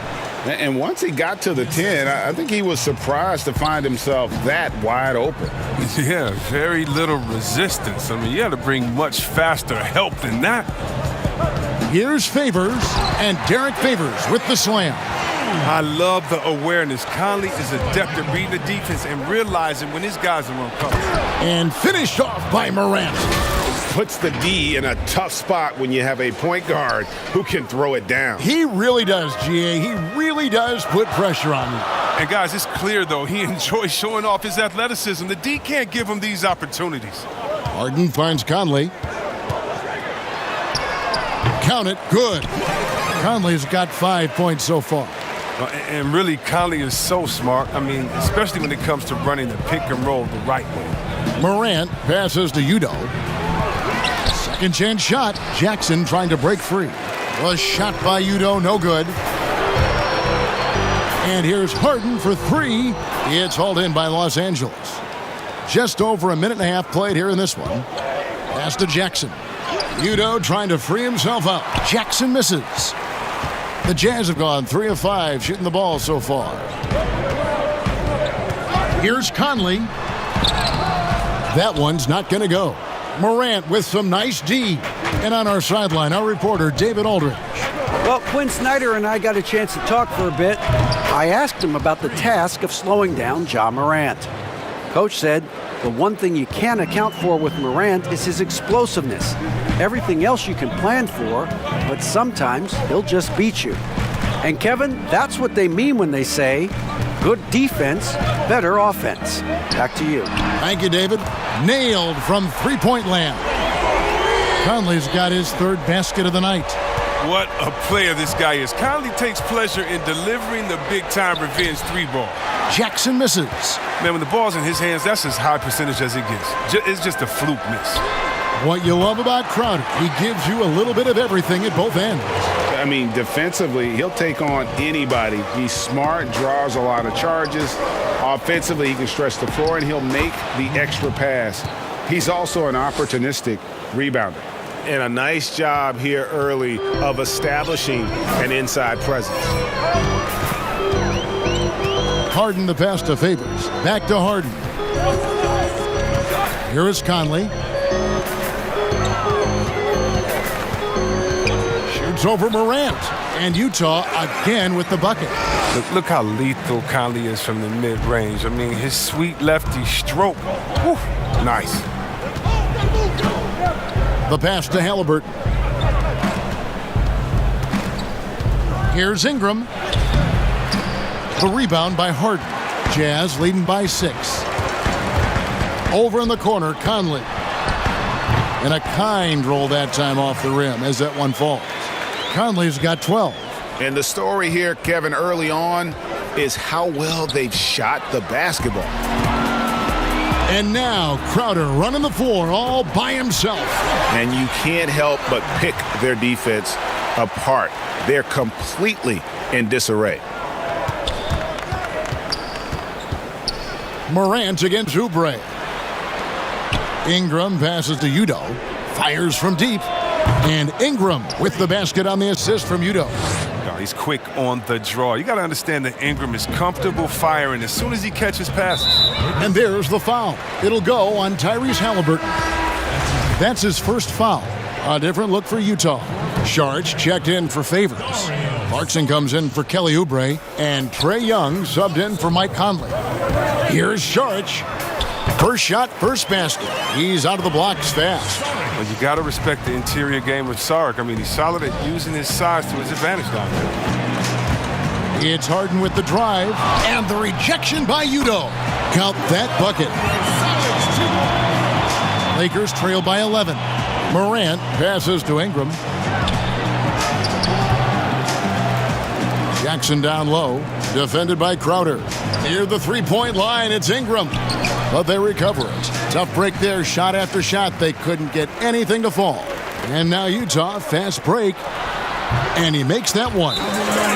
And once he got to the 10, I think he was surprised to find himself that wide open. Yeah, very little resistance. I mean, you had to bring much faster help than that. Here's Favors, and Derek Favors with the slam. I love the awareness. Conley is adept at reading the defense and realizing when his guys are on cover. And finished off by Morant. Puts the D in a tough spot when you have a point guard who can throw it down. He really does, GA. He really does put pressure on you. And guys, it's clear, though, he enjoys showing off his athleticism. The D can't give him these opportunities. Harden finds Conley. Count it. Good. Conley's got 5 points so far. And really, Conley is so smart. I mean, especially when it comes to running the pick and roll the right way. Morant passes to Udoh. Second chance shot. Jackson trying to break free. Was shot by Udoh, no good. And here's Harden for 3. It's hauled in by Los Angeles. Just over a minute and a half played here in this one. Pass to Jackson. Udoh trying to free himself up. Jackson misses. The Jazz have gone 3 of 5 shooting the ball so far. Here's Conley. That one's not going to go. Morant with some nice D. And on our sideline, our reporter, David Aldridge. Well, Quinn Snyder and I got a chance to talk for a bit. I asked him about the task of slowing down Ja Morant. Coach said the one thing you can't account for with Morant is his explosiveness. Everything else you can plan for, but sometimes he'll just beat you. And Kevin, that's what they mean when they say, good defense, better offense. Back to you. Thank you, David. Nailed from three-point land. Conley's got his 3rd basket of the night. What a player this guy is. Conley takes pleasure in delivering the big-time revenge 3-ball. Jackson misses. Man, when the ball's in his hands, that's as high percentage as it gets. It's just a fluke miss. What you love about Crowder, he gives you a little bit of everything at both ends. I mean, defensively, he'll take on anybody. He's smart, draws a lot of charges. Offensively, he can stretch the floor, and he'll make the extra pass. He's also an opportunistic rebounder. And a nice job here early of establishing an inside presence. Harden the pass to Favors. Back to Harden. Here is Conley. Shoots over Morant. And Utah again with the bucket. Look how lethal Conley is from the mid-range. I mean, his sweet lefty stroke. Whew, nice. The pass to Halliburton. Here's Ingram. The rebound by Harden. Jazz leading by 6. Over in the corner, Conley. And a kind roll that time off the rim as that one falls. Conley's got 12. And the story here, Kevin, early on is how well they've shot the basketball. And now Crowder running the floor all by himself. And you can't help but pick their defense apart. They're completely in disarray. Morant against Oubre. Ingram passes to Udoh. Fires from deep. And Ingram with the basket on the assist from Udoh. Oh, he's quick on the draw. You got to understand that Ingram is comfortable firing as soon as he catches passes. And there's the foul. It'll go on Tyrese Halliburton. That's his first foul. A different look for Utah. Sharge checked in for Favors. Clarkson comes in for Kelly Oubre. And Trae Young subbed in for Mike Conley. Here's Sharge. First shot, first basket. He's out of the blocks fast. Well, you got to respect the interior game of Sark. I mean, he's solid at using his size to his advantage down there. It's Harden with the drive. And the rejection by Udoh. Count that bucket. Lakers trail by 11. Morant passes to Ingram. Jackson down low. Defended by Crowder. Near the three-point line, it's Ingram. But they recover it. Tough break there, shot after shot. They couldn't get anything to fall. And now Utah, fast break. And he makes that one.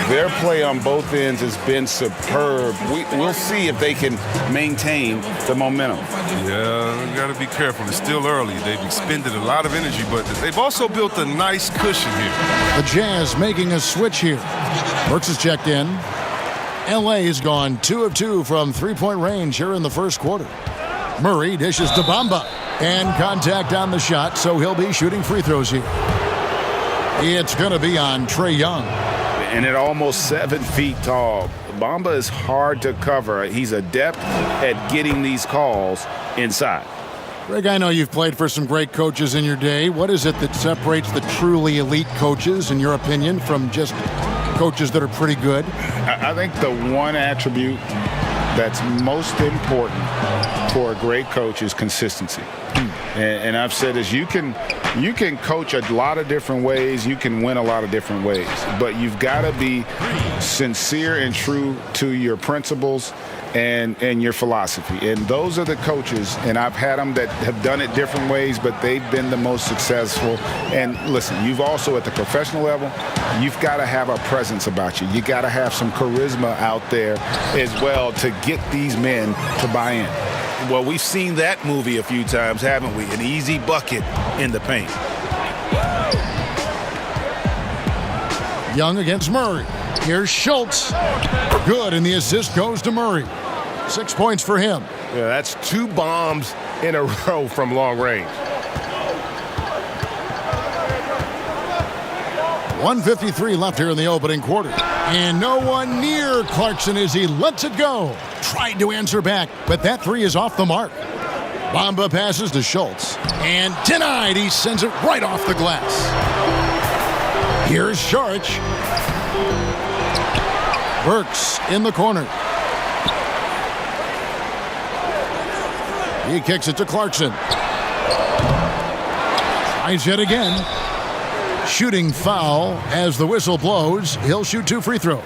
Their play on both ends has been superb. We'll see if they can maintain the momentum. Yeah, you got to be careful. It's still early. They've expended a lot of energy, but they've also built a nice cushion here. The Jazz making a switch here. Burks is checked in. L.A. has gone 2 of 2 from three-point range here in the first quarter. Murray dishes to Bamba. And contact on the shot, so he'll be shooting free throws here. It's going to be on Trae Young. And at almost 7 feet tall, Bamba is hard to cover. He's adept at getting these calls inside. Greg, I know you've played for some great coaches in your day. What is it that separates the truly elite coaches, in your opinion, from just coaches that are pretty good? I think the one attribute that's most important for a great coach is consistency. And I've said this, you can coach a lot of different ways, you can win a lot of different ways, but you've got to be sincere and true to your principles and your philosophy. And those are the coaches, and I've had them that have done it different ways, but they've been the most successful. And listen, you've also, at the professional level, you've got to have a presence about you. You got to have some charisma out there as well to get these men to buy in. Well, we've seen that movie a few times, haven't we? An easy bucket in the paint. Young against Murray. Here's Schultz. Good, and the assist goes to Murray. 6 points for him. Yeah, that's 2 bombs in a row from long range. 1:53 left here in the opening quarter. And no one near Clarkson as he lets it go. Tried to answer back, but that three is off the mark. Bamba passes to Schultz. And denied. He sends it right off the glass. Here's Sharge. Burks in the corner. He kicks it to Clarkson. Tries yet again. Shooting foul as the whistle blows. He'll shoot 2 free throws.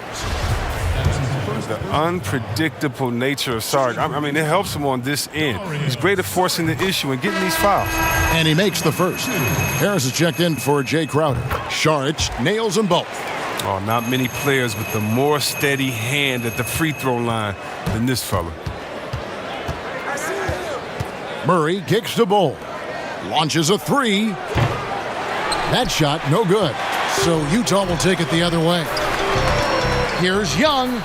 The unpredictable nature of Sark, I mean, it helps him on this end. He's great at forcing the issue and getting these fouls. And he makes the first. Harris is checked in for Jay Crowder. Sharge nails them both. Oh, not many players with the more steady hand at the free throw line than this fella. Murray kicks to Bol. Launches a 3. That shot, no good. So Utah will take it the other way. Here's Young.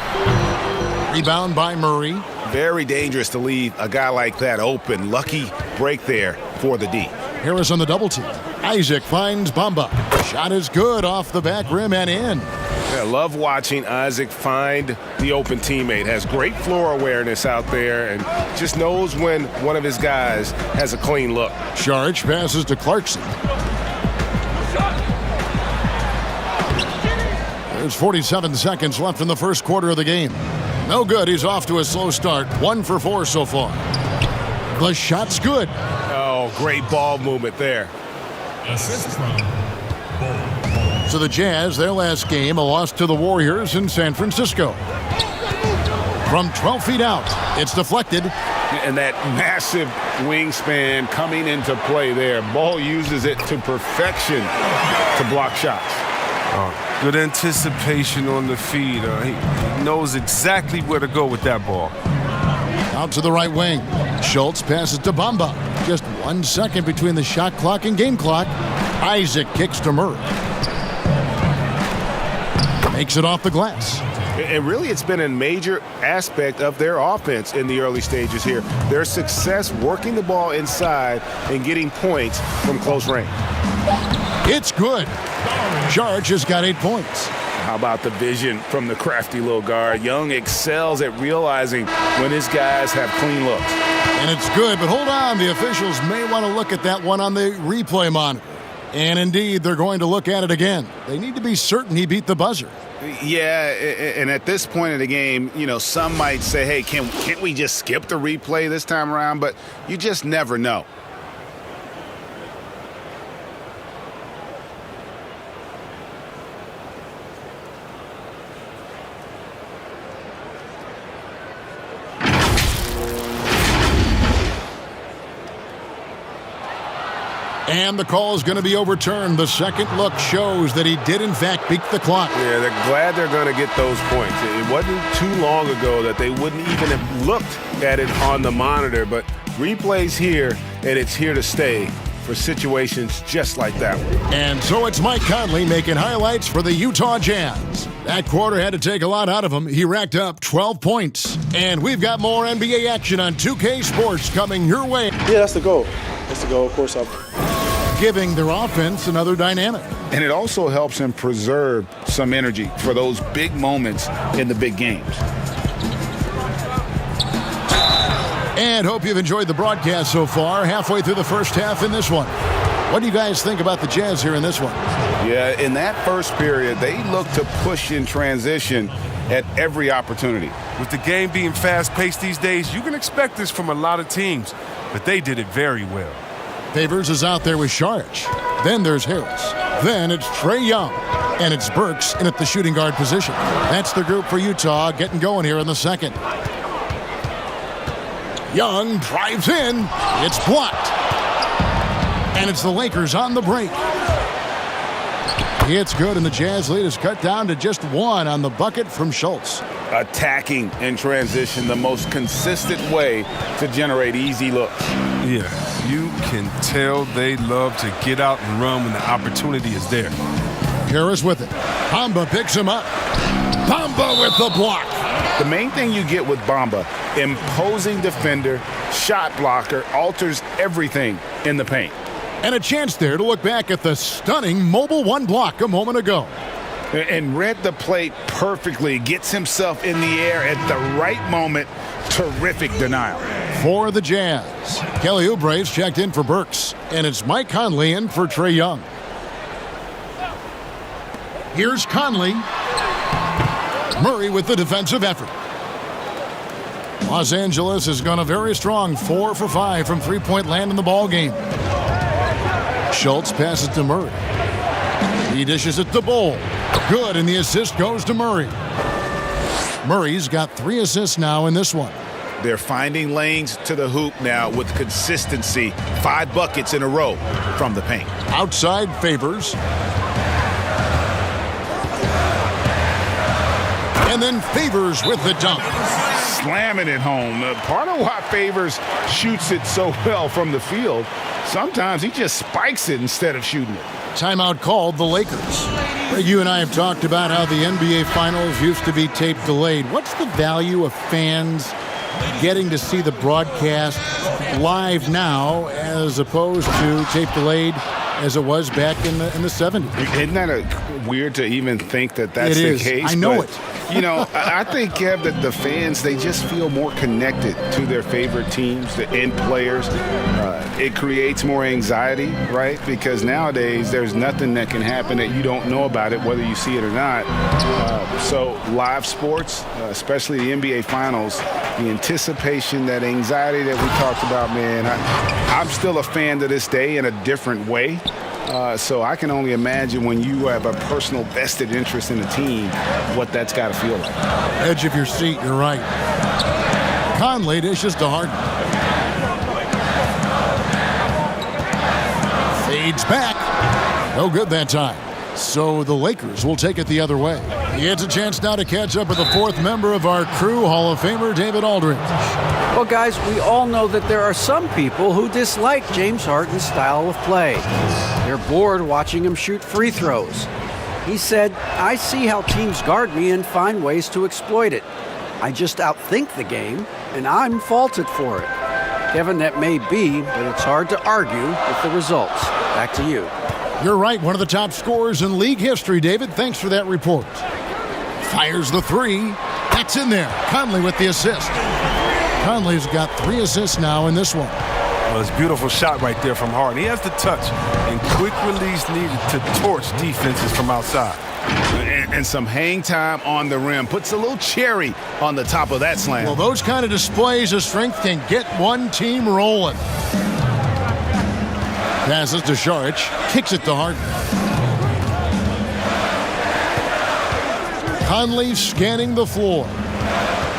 Rebound by Murray. Very dangerous to leave a guy like that open. Lucky break there for the D. Harris on the double team. Isaac finds Bamba. Shot is good off the back rim and in. I love watching Isaac find the open teammate. Has great floor awareness out there and just knows when one of his guys has a clean look. Sharge passes to Clarkson. There's 47 seconds left in the first quarter of the game. No good. He's off to a slow start. 1 for 4 so far. The shot's good. Oh, great ball movement there. So the Jazz, their last game, a loss to the Warriors in San Francisco. From 12 feet out, it's deflected. And that massive wingspan coming into play there. Ball uses it to perfection to block shots. Good anticipation on the feed. He knows exactly where to go with that ball. Out to the right wing. Schultz passes to Bamba. Just 1 second between the shot clock and game clock. Isaac kicks to Murray. Makes it off the glass. And really, it's been a major aspect of their offense in the early stages here. Their success working the ball inside and getting points from close range. It's good. Charge has got 8 points. How about the vision from the crafty little guard? Young excels at realizing when his guys have clean looks. And it's good, but hold on. The officials may want to look at that one on the replay monitor. And indeed, they're going to look at it again. They need to be certain he beat the buzzer. Yeah, and at this point in the game, you know, some might say, hey, can't we just skip the replay this time around? But you just never know. And the call is going to be overturned. The second look shows that he did, in fact, beat the clock. Yeah, they're glad they're going to get those points. It wasn't too long ago that they wouldn't even have looked at it on the monitor, but replay's here, and it's here to stay for situations just like that one. And so it's Mike Conley making highlights for the Utah Jazz. That quarter had to take a lot out of him. He racked up 12 points. And we've got more NBA action on 2K Sports coming your way. Yeah, that's the goal. That's the goal, of course. Giving their offense another dynamic. And it also helps him preserve some energy for those big moments in the big games. And hope you've enjoyed the broadcast so far. Halfway through the first half in this one. What do you guys think about the Jazz here in this one? Yeah, in that first period, they look to push in transition at every opportunity. With the game being fast-paced these days, you can expect this from a lot of teams, but they did it very well. Favors is out there with Saric. Then there's Harris. Then it's Trae Young. And it's Burks in at the shooting guard position. That's the group for Utah getting going here in the second. Young drives in. It's blocked. And it's the Lakers on the break. It's good, and the Jazz lead is cut down to just 1 on the bucket from Schultz. Attacking in transition, the most consistent way to generate easy looks. Yeah, you can tell they love to get out and run when the opportunity is there. Harris with it. Bamba picks him up. Bamba with the block. The main thing you get with Bamba, imposing defender, shot blocker, alters everything in the paint. And a chance there to look back at the stunning mobile 1 block a moment ago. And read the plate perfectly, gets himself in the air at the right moment. Terrific denial. For the Jazz, Kelly Oubre's checked in for Burks, and it's Mike Conley in for Trae Young. Here's Conley. Murray with the defensive effort. Los Angeles has gone a very strong 4 for 5 from three-point land in the ball game. Schultz passes to Murray. He dishes it to Bol. Good, and the assist goes to Murray. Murray's got 3 assists now in this one. They're finding lanes to the hoop now with consistency. 5 buckets in a row from the paint. Outside Favors. And then Favors with the dunk. Slamming it home. Part of why Favors shoots it so well from the field, sometimes he just spikes it instead of shooting it. Timeout called the Lakers. You and I have talked about how the NBA Finals used to be tape delayed. What's the value of fans getting to see the broadcast live now as opposed to tape delayed as it was back in the 70s? Isn't that weird to even think that that's the case? I know it. You know, I think, Kev, that the fans, they just feel more connected to their favorite teams and players. It creates more anxiety, right? Because nowadays there's nothing that can happen that you don't know about it, whether you see it or not. So live sports, especially the NBA Finals, the anticipation, that anxiety that we talked about, man, I'm still a fan to this day in a different way. So I can only imagine when you have a personal vested interest in a team, what that's got to feel like. Edge of your seat, you're right. Conley dishes to Harden. Fades back. No good that time. So the Lakers will take it the other way. He gets a chance now to catch up with the fourth member of our crew, Hall of Famer David Aldridge. Well, guys, we all know that there are some people who dislike James Harden's style of play. They're bored watching him shoot free throws. He said, "I see how teams guard me and find ways to exploit it. I just outthink the game, and I'm faulted for it." Kevin, that may be, but it's hard to argue with the results. Back to you. You're right, one of the top scorers in league history, David. Thanks for that report. Fires the three. That's in there. Conley with the assist. Conley's got 3 assists now in this one. Well, it's a beautiful shot right there from Harden. He has the touch and quick release needed to torch defenses from outside. And some hang time on the rim. Puts a little cherry on the top of that slam. Well, those kind of displays of strength can get one team rolling. Passes to Saric. Kicks it to Harden. Conley scanning the floor.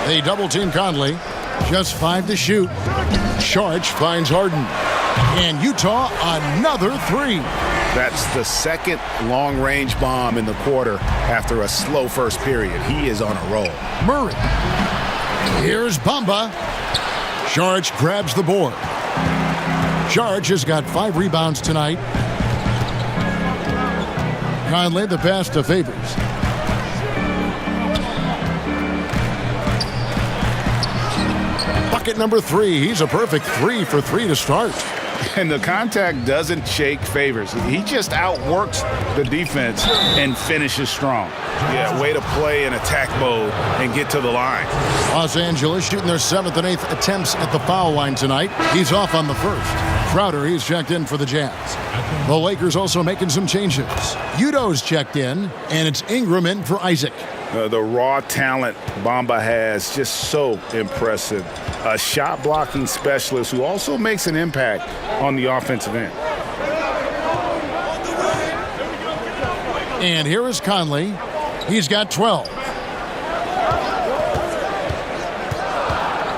They double-team Conley. Just 5 to shoot. Saric finds Harden. And Utah, another 3. That's the second long-range bomb in the quarter after a slow first period. He is on a roll. Murray. Here's Bamba. Saric grabs the board. Saric has got 5 rebounds tonight. Conley the pass to Favors. Bucket number 3. He's a perfect 3 for 3 to start. And the contact doesn't shake Favors. He just outworks the defense and finishes strong. Yeah, way to play in attack mode and get to the line. Los Angeles shooting their 7th and 8th attempts at the foul line tonight. He's off on the first. Crowder, he's checked in for the Jazz. The Lakers also making some changes. Udo's checked in, and it's Ingram in for Isaac. The raw talent Bamba has, just so impressive. A shot blocking specialist who also makes an impact on the offensive end. And here is Conley. He's got 12.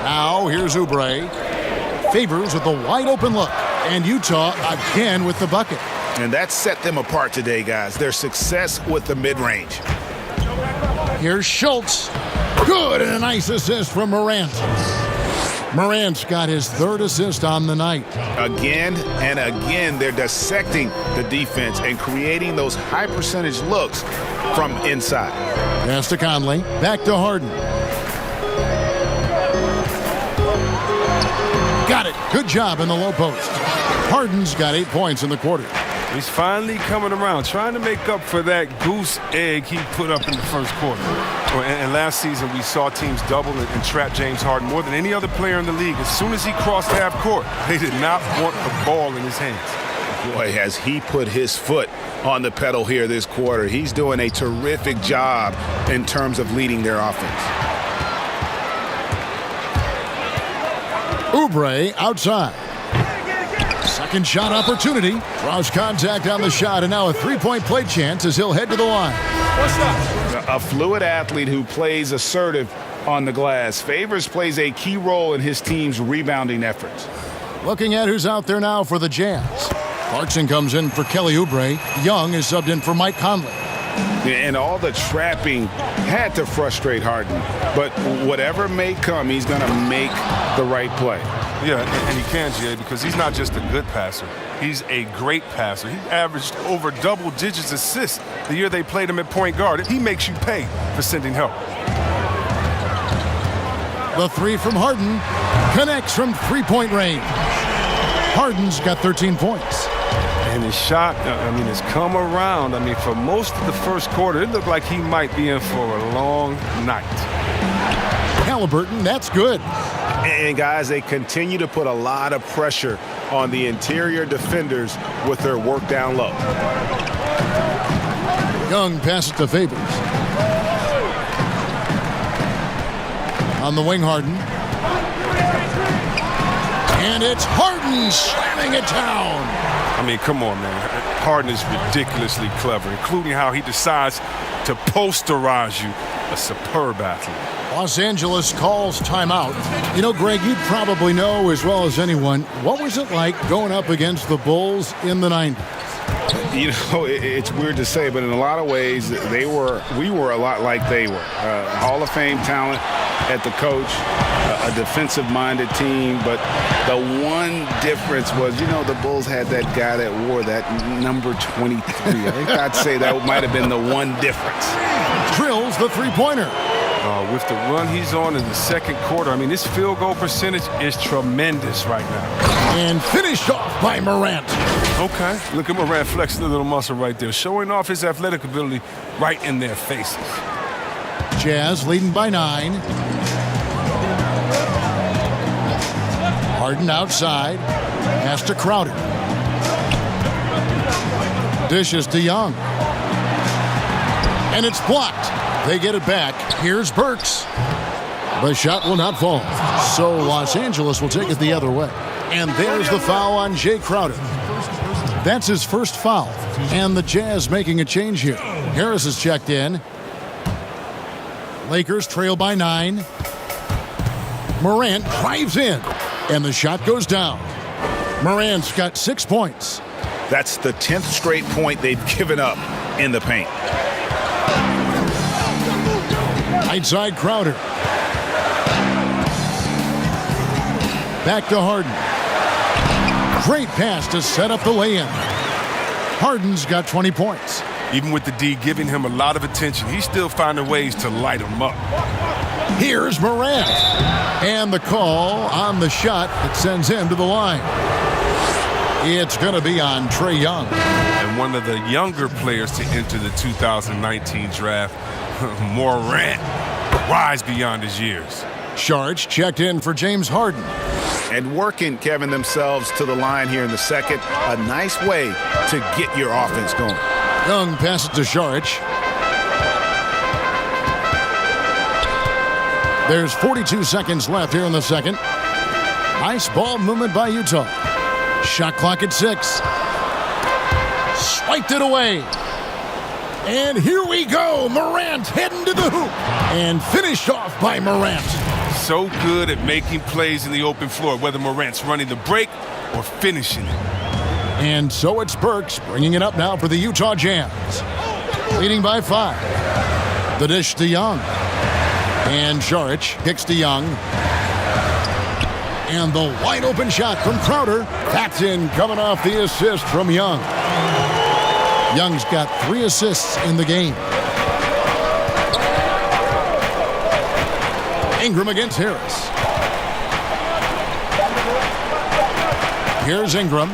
Now here's Oubre. Favors with a wide open look. And Utah again with the bucket. And that set them apart today, guys. Their success with the mid-range. Here's Schultz. Good, and a nice assist from Morant. Morant's got his 3rd assist on the night. Again and again, they're dissecting the defense and creating those high-percentage looks from inside. Pass to Conley. Back to Harden. Got it. Good job in the low post. Harden's got 8 points in the quarter. He's finally coming around, trying to make up for that goose egg he put up in the first quarter. And last season, we saw teams double and trap James Harden more than any other player in the league. As soon as he crossed half court, they did not want the ball in his hands. Boy, has he put his foot on the pedal here this quarter. He's doing a terrific job in terms of leading their offense. Oubre outside. Second shot opportunity. Draws contact on the shot, and now a 3-point play chance as he'll head to the line. What's that? A fluid athlete who plays assertive on the glass. Favors plays a key role in his team's rebounding efforts. Looking at who's out there now for the Jazz. Clarkson comes in for Kelly Oubre. Young is subbed in for Mike Conley. And all the trapping had to frustrate Harden. But whatever may come, he's going to make the right play. Yeah, and he can, Jay, because he's not just a good passer. He's a great passer. He averaged over double-digit assists the year they played him at point guard. He makes you pay for sending help. The 3 from Harden connects from 3-point range. Harden's got 13 points. And his shot, has come around. For most of the first quarter, it looked like he might be in for a long night. Halliburton, that's good. And guys, they continue to put a lot of pressure on the interior defenders with their work down low. Young passes to Favors. On the wing, Harden. And it's Harden slamming it down. Come on, man. Harden is ridiculously clever, including how he decides to posterize you. A superb athlete. Los Angeles calls timeout. You know, Greg, you'd probably know as well as anyone, what was it like going up against the Bulls in the 90s? You know, it's weird to say, but in a lot of ways, we were a lot like they were. Hall of Fame talent at the coach, a defensive-minded team, but the one difference was, you know, the Bulls had that guy that wore that number 23. I think I'd say that might have been the one difference. Drills the three-pointer. With the run he's on in the second quarter, I mean, this field goal percentage is tremendous right now. And finished off by Morant. Okay, look at Morant flexing the little muscle right there, showing off his athletic ability right in their faces. Jazz leading by 9. Harden outside. Pass to Crowder. Dishes to Young. And it's blocked. They get it back. Here's Burks. The shot will not fall. So Los Angeles will take it the other way. And there's the foul on Jay Crowder. That's his first foul. And the Jazz making a change here. Harris is checked in. Lakers trail by 9. Morant drives in. And the shot goes down. Morant's got 6 points. That's the 10th straight point they've given up in the paint. Right side Crowder. Back to Harden. Great pass to set up the lay-in. Harden's got 20 points. Even with the D giving him a lot of attention, he's still finding ways to light him up. Here's Morant. And the call on the shot that sends him to the line. It's going to be on Trae Young. And one of the younger players to enter the 2019 draft, Morant, rise beyond his years. Sharge checked in for James Harden. And working, Kevin, themselves to the line here in the second. A nice way to get your offense going. Young passes to Sharge. There's 42 seconds left here in the second. Nice ball movement by Utah. Shot clock at 6. Swiped it away. And here we go. Morant heading to the hoop. And finished off by Morant. So good at making plays in the open floor, whether Morant's running the break or finishing it. And so it's Burks bringing it up now for the Utah Jazz. Leading by 5. The dish to Young. And Saric kicks to Young. And the wide open shot from Crowder. That's in, coming off the assist from Young. Young's got 3 assists in the game. Ingram against Harris. Here's Ingram.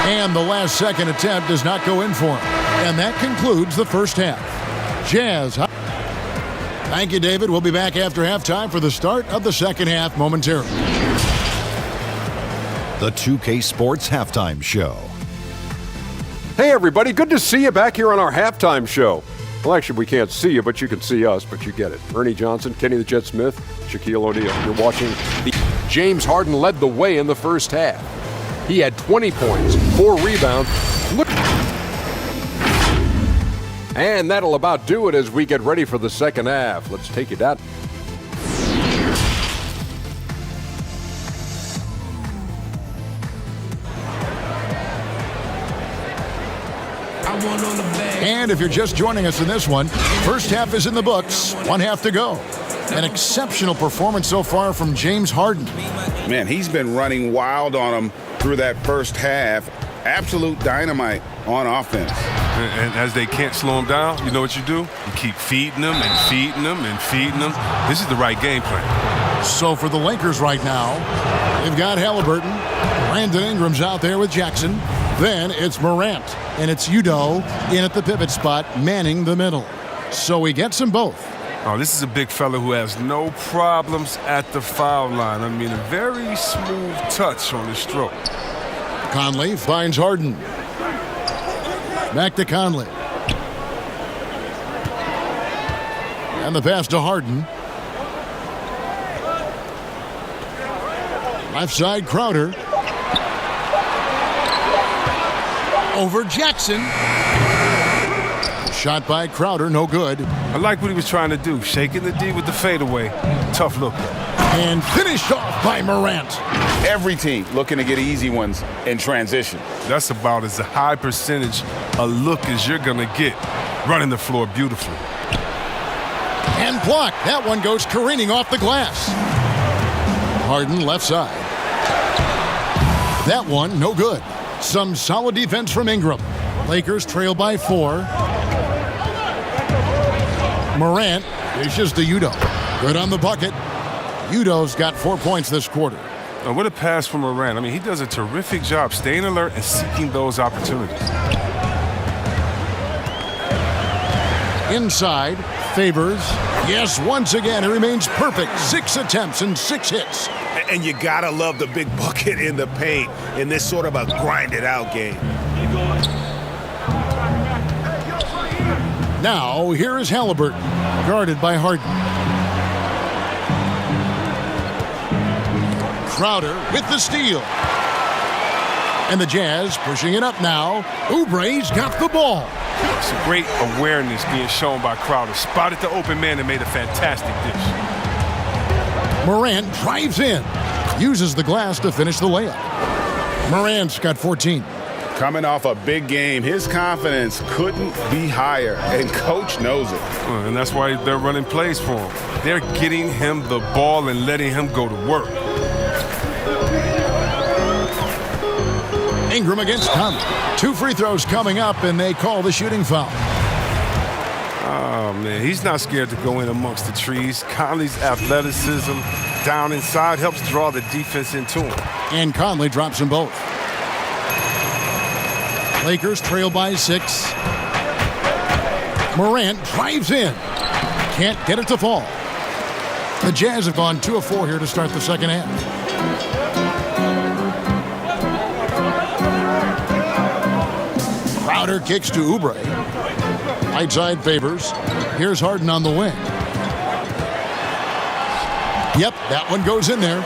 And the last second attempt does not go in for him. And that concludes the first half. Jazz. Thank you, David. We'll be back after halftime for the start of the second half momentarily. The 2K Sports Halftime Show. Hey, everybody. Good to see you back here on our halftime show. Well, actually, we can't see you, but you can see us, but you get it. Ernie Johnson, Kenny the Jet Smith, Shaquille O'Neal. You're watching James Harden led the way in the first half. He had 20 points, 4 rebounds. Look. And that'll about do it as we get ready for the second half. Let's take it out. And if you're just joining us in this one, first half is in the books, 1 half to go. An exceptional performance so far from James Harden. Man, he's been running wild on him through that first half. Absolute dynamite on offense. And as they can't slow him down, you know what you do? You keep feeding them and feeding them and feeding them. This is the right game plan. So for the Lakers right now, they've got Halliburton. Brandon Ingram's out there with Jackson. Then it's Morant, and it's Udoh in at the pivot spot, manning the middle. So he gets them both. Oh, this is a big fella who has no problems at the foul line. I mean, a very smooth touch on the stroke. Conley finds Harden. Back to Conley. And the pass to Harden. Left side, Crowder. Over Jackson. Shot by Crowder, no good. I like what he was trying to do, shaking the D with the fadeaway. Tough look. And finished off by Morant. Every team looking to get easy ones in transition. That's about as a high percentage a look as you're going to get, running the floor beautifully. And blocked. That one goes careening off the glass. Harden left side. That one, no good. Some solid defense from Ingram. Lakers trail by 4. Morant dishes to Udoh. Good on the bucket. Udoh's got 4 points this quarter. What a pass from Morant. I mean, he does a terrific job staying alert and seeking those opportunities. Inside, Favors. Yes, once again, it remains perfect. 6 attempts and 6 hits. And you gotta love the big bucket in the paint in this sort of a grinded-out game. Now, here is Halliburton, guarded by Harden. Crowder with the steal. And the Jazz pushing it up now. Oubre's got the ball. Some great awareness being shown by Crowder. Spotted the open man and made a fantastic dish. Morant drives in. Uses the glass to finish the layup. Morant's got 14. Coming off a big game, his confidence couldn't be higher, and coach knows it. And that's why they're running plays for him. They're getting him the ball and letting him go to work. Ingram against Conley. 2 free throws coming up, and they call the shooting foul. Oh, man, he's not scared to go in amongst the trees. Conley's athleticism down inside helps draw the defense into him. And Conley drops them both. Lakers trail by 6. Morant drives in. Can't get it to fall. The Jazz have gone 2 of 4 here to start the second half. Crowder kicks to Oubre. Right side Favors. Here's Harden on the wing. Yep, that one goes in there.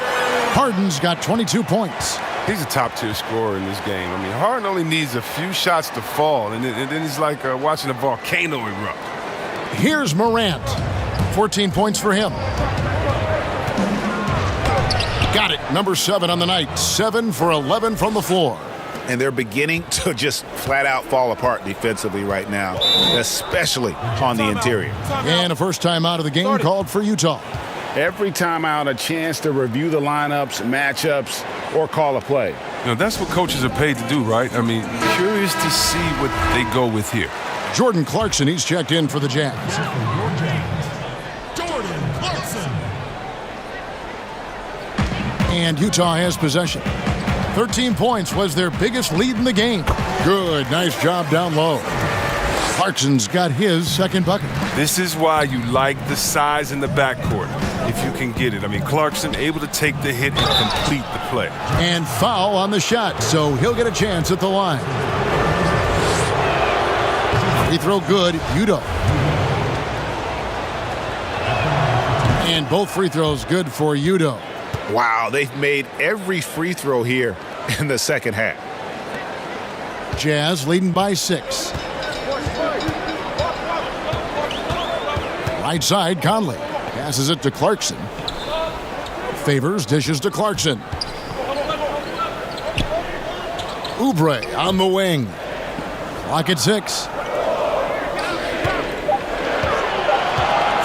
Harden's got 22 points. He's a top-tier scorer in this game. I mean, Harden only needs a few shots to fall, and then he's like watching a volcano erupt. Here's Morant. 14 points for him. Got it. Number 7 on the night. 7 for 11 from the floor. And they're beginning to just flat-out fall apart defensively right now, especially on the interior. And a first time out of the game called for Utah. Every time out, a chance to review the lineups, matchups, or call a play. You know, that's what coaches are paid to do, right? I mean, curious to see what they go with here. Jordan Clarkson, he's checked in for the Jazz. Jordan Clarkson. And Utah has possession. 13 points was their biggest lead in the game. Good, nice job down low. Clarkson's got his second bucket. This is why you like the size in the backcourt, if you can get it. I mean, Clarkson able to take the hit and complete the play. And foul on the shot, so he'll get a chance at the line. Free throw good, Udoh. And both free throws good for Udoh. Wow, they've made every free throw here in the second half. Jazz leading by 6. Right side, Conley. Passes it to Clarkson. Favors, dishes to Clarkson. Oubre on the wing. Clock at 6.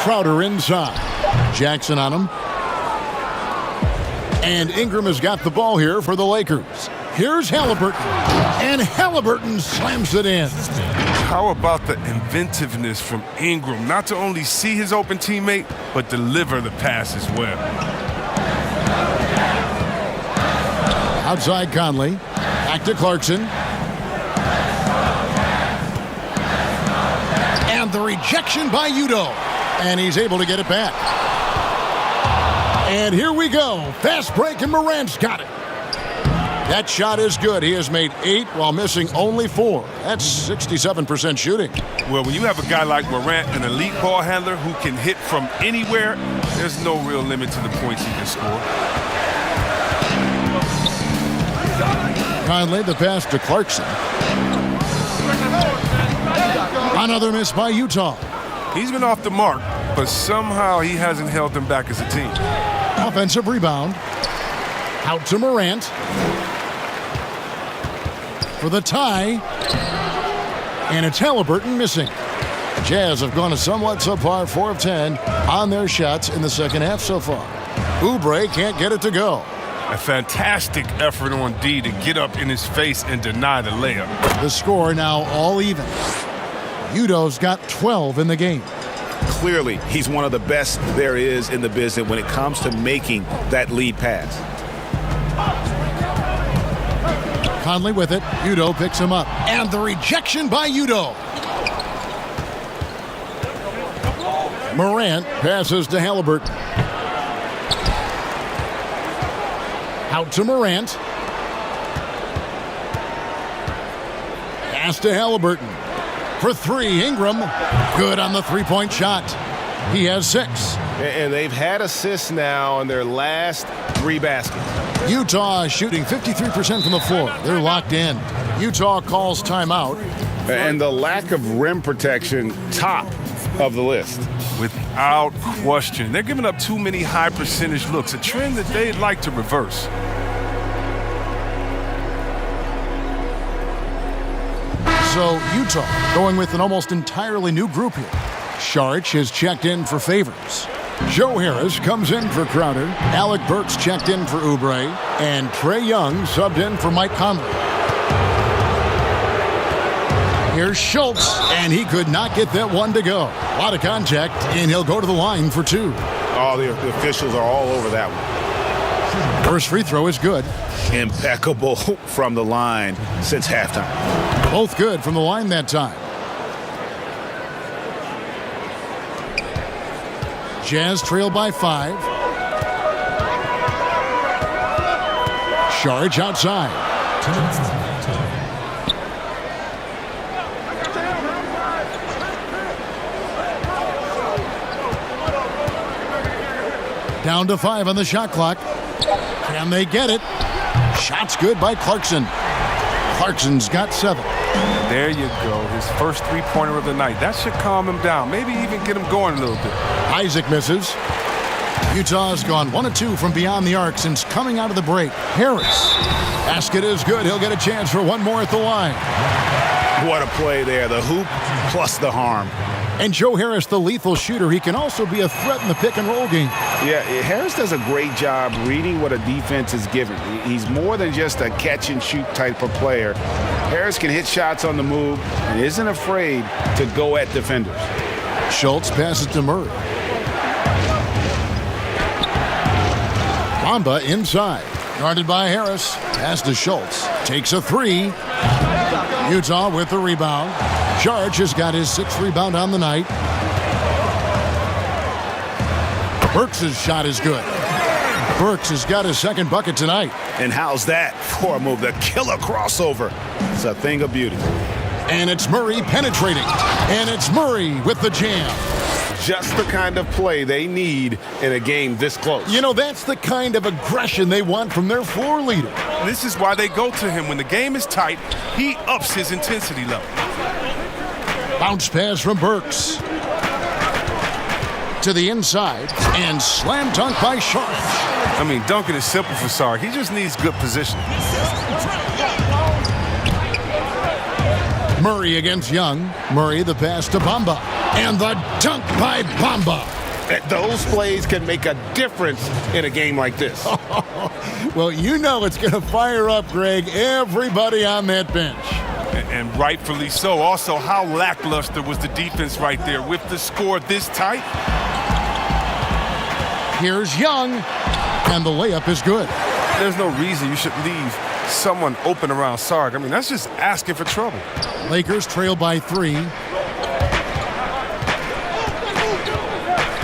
Crowder inside. Jackson on him. And Ingram has got the ball here for the Lakers. Here's Halliburton. And Halliburton slams it in. How about the inventiveness from Ingram? Not to only see his open teammate, but deliver the pass as well. Outside Conley. Back to Clarkson. And the rejection by Udoh. And he's able to get it back. And here we go. Fast break, and Morant's got it. That shot is good. He has made 8 while missing only 4. That's 67% shooting. Well, when you have a guy like Morant, an elite ball handler who can hit from anywhere, there's no real limit to the points he can score. Conley, the pass to Clarkson. Another miss by Utah. He's been off the mark, but somehow he hasn't held them back as a team. Offensive rebound. Out to Morant. For the tie. And it's Halliburton missing. Jazz have gone a somewhat subpar 4 of 10 on their shots in the second half so far. Oubre can't get it to go. A fantastic effort on D to get up in his face and deny the layup. The score now all even. Udo's got 12 in the game. Clearly, he's one of the best there is in the business when it comes to making that lead pass. Conley with it. Udo picks him up. And the rejection by Udo. Morant passes to Halliburton. Out to Morant. Pass to Halliburton. For 3, Ingram. Good on the three-point shot. He has 6. And they've had assists now in their last 3 baskets. Utah is shooting 53% from the floor. They're locked in. Utah calls timeout. And the lack of rim protection, top of the list. Without question. They're giving up too many high percentage looks, a trend that they'd like to reverse. So Utah going with an almost entirely new group here. Saric has checked in for Favors. Joe Harris comes in for Crowder. Alec Burks checked in for Oubre. And Trae Young subbed in for Mike Conley. Here's Schultz, and he could not get that one to go. A lot of contact, and he'll go to the line for 2. Oh, the officials are all over that one. First free throw is good. Impeccable from the line since halftime. Both good from the line that time. Jazz trail by 5. Saric outside. Down to 5 on the shot clock. Can they get it? Shot's good by Clarkson. Clarkson's got 7. There you go. His first three-pointer of the night. That should calm him down. Maybe even get him going a little bit. Isaac misses. Utah's gone 1 of 2 from beyond the arc since coming out of the break. Harris. Basket is good. He'll get a chance for one more at the line. What a play there. The hoop plus the harm. And Joe Harris, the lethal shooter, he can also be a threat in the pick-and-roll game. Yeah, Harris does a great job reading what a defense is given. He's more than just a catch-and-shoot type of player. Harris can hit shots on the move and isn't afraid to go at defenders. Schultz passes to Murray. Bamba inside. Guarded by Harris. Pass to Schultz. Takes a 3. Utah with the rebound. Saric has got his 6th rebound on the night. Burks' shot is good. Burks has got his 2nd bucket tonight. And how's that for a move? The killer crossover. It's a thing of beauty. And it's Murray penetrating. And it's Murray with the jam. Just the kind of play they need in a game this close. You know, that's the kind of aggression they want from their floor leader. This is why they go to him. When the game is tight, he ups his intensity level. Bounce pass from Burks. To the inside. And slam dunk by Saric. I mean, dunking is simple for Saric. He just needs good position. Murray against Young. Murray the pass to Bamba. And the dunk by Bamba. Those plays can make a difference in a game like this. Well, you know it's going to fire up, Greg, everybody on that bench. And rightfully so. Also, how lackluster was the defense right there with the score this tight? Here's Young, and the layup is good. There's no reason you should leave someone open around Saric. I mean, that's just asking for trouble. Lakers trail by 3.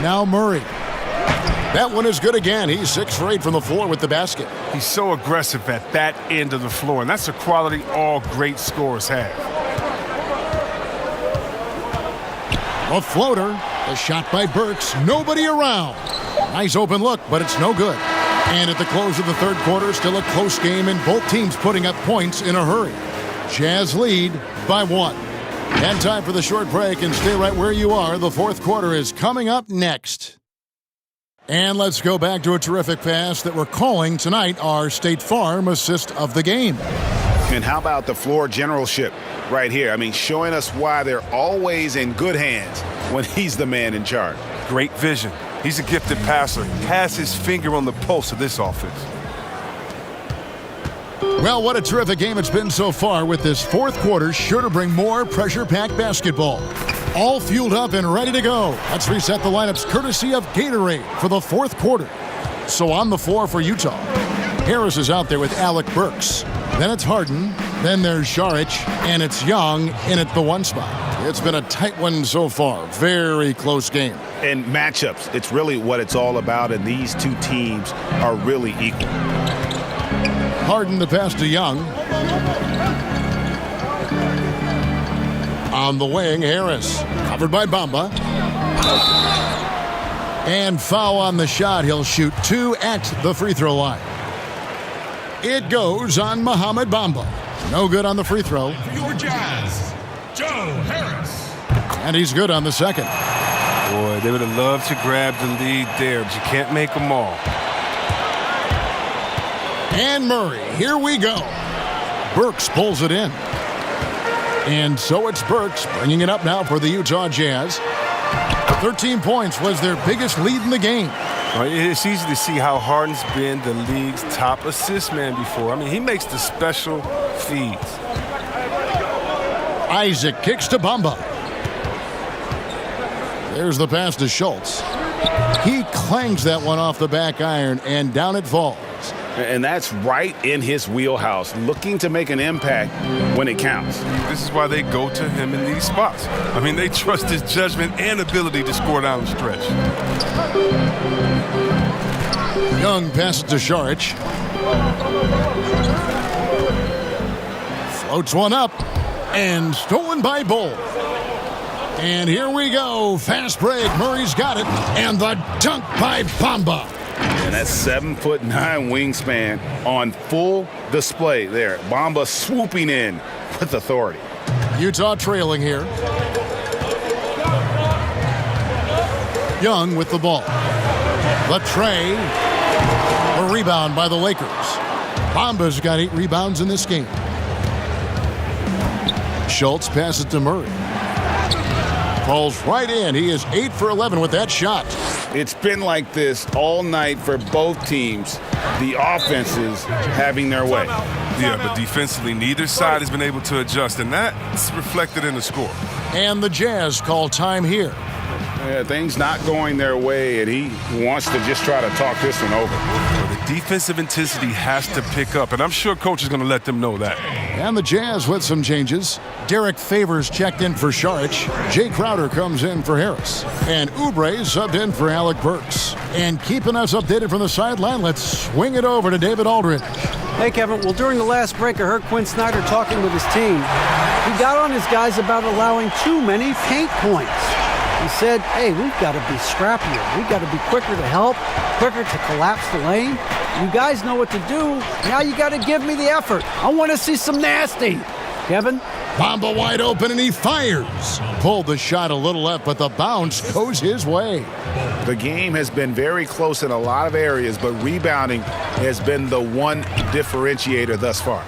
Now Murray. That one is good again. He's 6 for 8 from the floor with the basket. He's so aggressive at that end of the floor, and that's a quality all great scorers have. A floater. A shot by Burks. Nobody around. Nice open look, but it's no good. And at the close of the 3rd quarter, still a close game, and both teams putting up points in a hurry. Jazz lead by 1. And time for the short break, and stay right where you are. The fourth quarter is coming up next. And let's go back to a terrific pass that we're calling tonight our State Farm assist of the game. And how about the floor generalship right here? I mean, showing us why they're always in good hands when he's the man in charge. Great vision. He's a gifted passer. Has his finger on the pulse of this offense. Well, what a terrific game it's been so far, with this fourth quarter sure to bring more pressure-packed basketball. All fueled up and ready to go. Let's reset the lineups courtesy of Gatorade for the fourth quarter. So on the floor for Utah, Harris is out there with Alec Burks. Then it's Harden. Then there's Šarić, and it's Young in at the one spot. It's been a tight one so far. Very close game. And matchups, it's really what it's all about, and these two teams are really equal. Harden the pass to Young. On the wing, Harris. Covered by Bamba. And foul on the shot. He'll shoot 2 at the free throw line. It goes on Mohamed Bamba. No good on the free throw. Your Jazz, Joe Harris. And he's good on the second. Boy, they would have loved to grab the lead there, but you can't make them all. And Murray, here we go. Burks pulls it in. And so it's Burks bringing it up now for the Utah Jazz. 13 points was their biggest lead in the game. Well, it's easy to see how Harden's been the league's top assist man before. I mean, he makes the special feeds. Isaac kicks to Bamba. There's the pass to Schultz. He clangs that one off the back iron, and down it falls. And that's right in his wheelhouse, looking to make an impact when it counts. This is why they go to him in these spots. I mean, they trust his judgment and ability to score down the stretch. Young passes to Šarić. Floats one up, and stolen by Bull. And here we go. Fast break. Murray's got it. And the dunk by Bamba. And that's 7'9" wingspan on full display there. Bamba swooping in with authority. Utah trailing here. Young with the ball. The tray. A rebound by the Lakers. Bamba's got 8 rebounds in this game. Schultz passes to Murray. Falls right in. He is 8 for 11 with that shot. It's been like this all night for both teams. The offenses having their way. Yeah, but defensively, neither side has been able to adjust, and that's reflected in the score. And the Jazz call time here. Yeah, things not going their way, and he wants to just try to talk this one over. Well, the defensive intensity has to pick up, and I'm sure coach is going to let them know that. And the Jazz with some changes. Derek Favors checked in for Šarić. Jay Crowder comes in for Harris. And Oubre subbed in for Alec Burks. And keeping us updated from the sideline, let's swing it over to David Aldridge. Hey, Kevin. Well, during the last break, I heard Quinn Snyder talking with his team. He got on his guys about allowing too many paint points. He said, hey, we've got to be scrappier. We've got to be quicker to help, quicker to collapse the lane. You guys know what to do. Now you got to give me the effort. I want to see some nasty. Kevin? Bamba wide open, and he fires. Pulled the shot a little left, but the bounce goes his way. The game has been very close in a lot of areas, but rebounding has been the one differentiator thus far.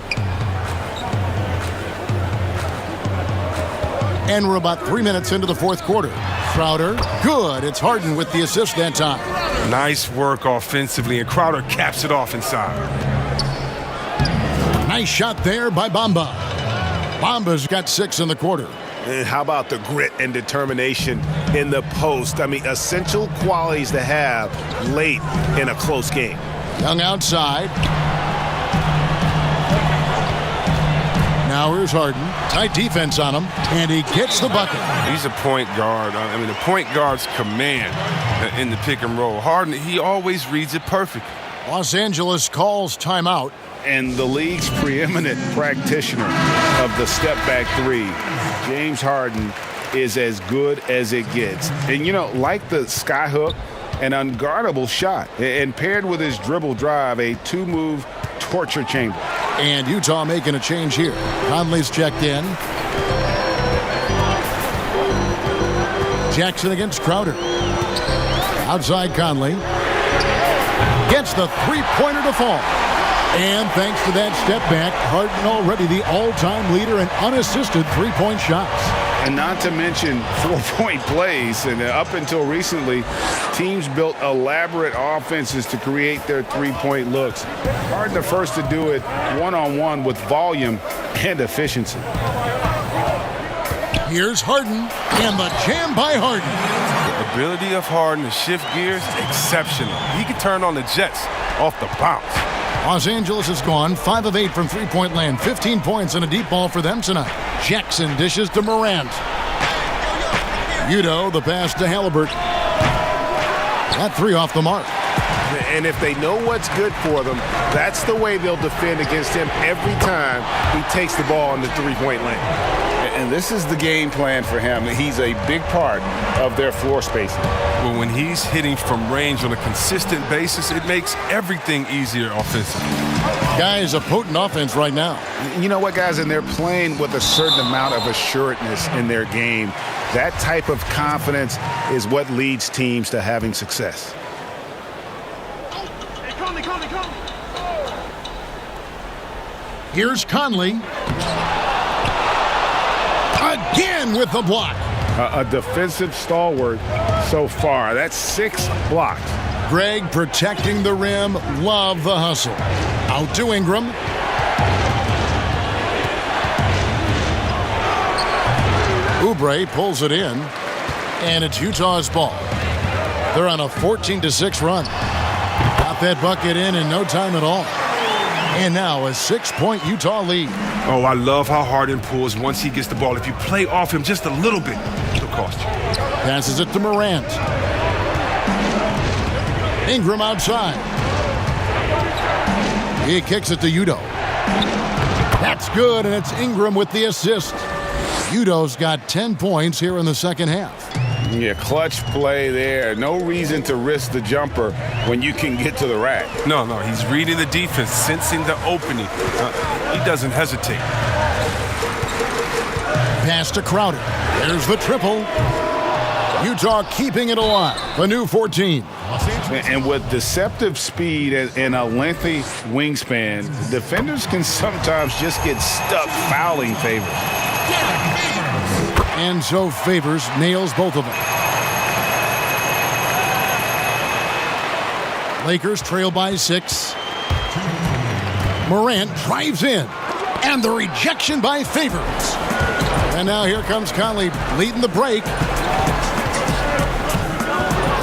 And we're about 3 minutes into the fourth quarter. Crowder, good. It's Harden with the assist that time. Nice work offensively, and Crowder caps it off inside. Nice shot there by Bamba. Bamba's got 6 in the quarter. And how about the grit and determination in the post? I mean, essential qualities to have late in a close game. Young outside. Now here's Harden. Tight defense on him, and he gets the bucket. He's a point guard. I mean, the point guard's command in the pick and roll. Harden, he always reads it perfect. Los Angeles calls timeout. And the league's preeminent practitioner of the step-back three, James Harden, is as good as it gets. And, you know, like the skyhook, an unguardable shot. And paired with his dribble drive, a 2-move torture chamber. And Utah making a change here. Conley's checked in. Jackson against Crowder. Outside Conley. Gets the three-pointer to fall. And thanks to that step back, Harden already the all-time leader in unassisted three-point shots. And not to mention 4-point plays. And up until recently, teams built elaborate offenses to create their three-point looks. Harden the first to do it one-on-one with volume and efficiency. Here's Harden, and the jam by Harden. The ability of Harden to shift gears, exceptional. He can turn on the Jets off the bounce. Los Angeles has gone 5 of 8 from three-point land. 15 points and a deep ball for them tonight. Jackson dishes to Morant. Udoh, the pass to Halliburton. That three off the mark. And if they know what's good for them, that's the way they'll defend against him every time he takes the ball in the three-point lane. And this is the game plan for him. He's a big part of their floor spacing. Well, when he's hitting from range on a consistent basis, it makes everything easier offensively. Guys, a potent offense right now. You know what, guys? And they're playing with a certain amount of assuredness in their game. That type of confidence is what leads teams to having success. Here's Conley. Again with the block. A defensive stalwart so far. That's 6 blocks. Greg protecting the rim. Love the hustle. Out to Ingram. Oubre pulls it in. And it's Utah's ball. They're on a 14-6 run. Got that bucket in no time at all. And now a 6-point Utah lead. Oh, I love how Harden pulls once he gets the ball. If you play off him just a little bit, it'll cost you. Passes it to Morant. Ingram outside. He kicks it to Udoh. That's good, and it's Ingram with the assist. Udoh's got 10 points here in the second half. Yeah, clutch play there. No reason to risk the jumper when you can get to the rack. No, he's reading the defense, sensing the opening. He doesn't hesitate. Pass to Crowder. There's the triple. Utah keeping it alive. A new 14. And with deceptive speed and a lengthy wingspan, defenders can sometimes just get stuck fouling Favors. And so Favors nails both of them. Lakers trail by 6. Morant drives in. And the rejection by Favors. And now here comes Conley leading the break.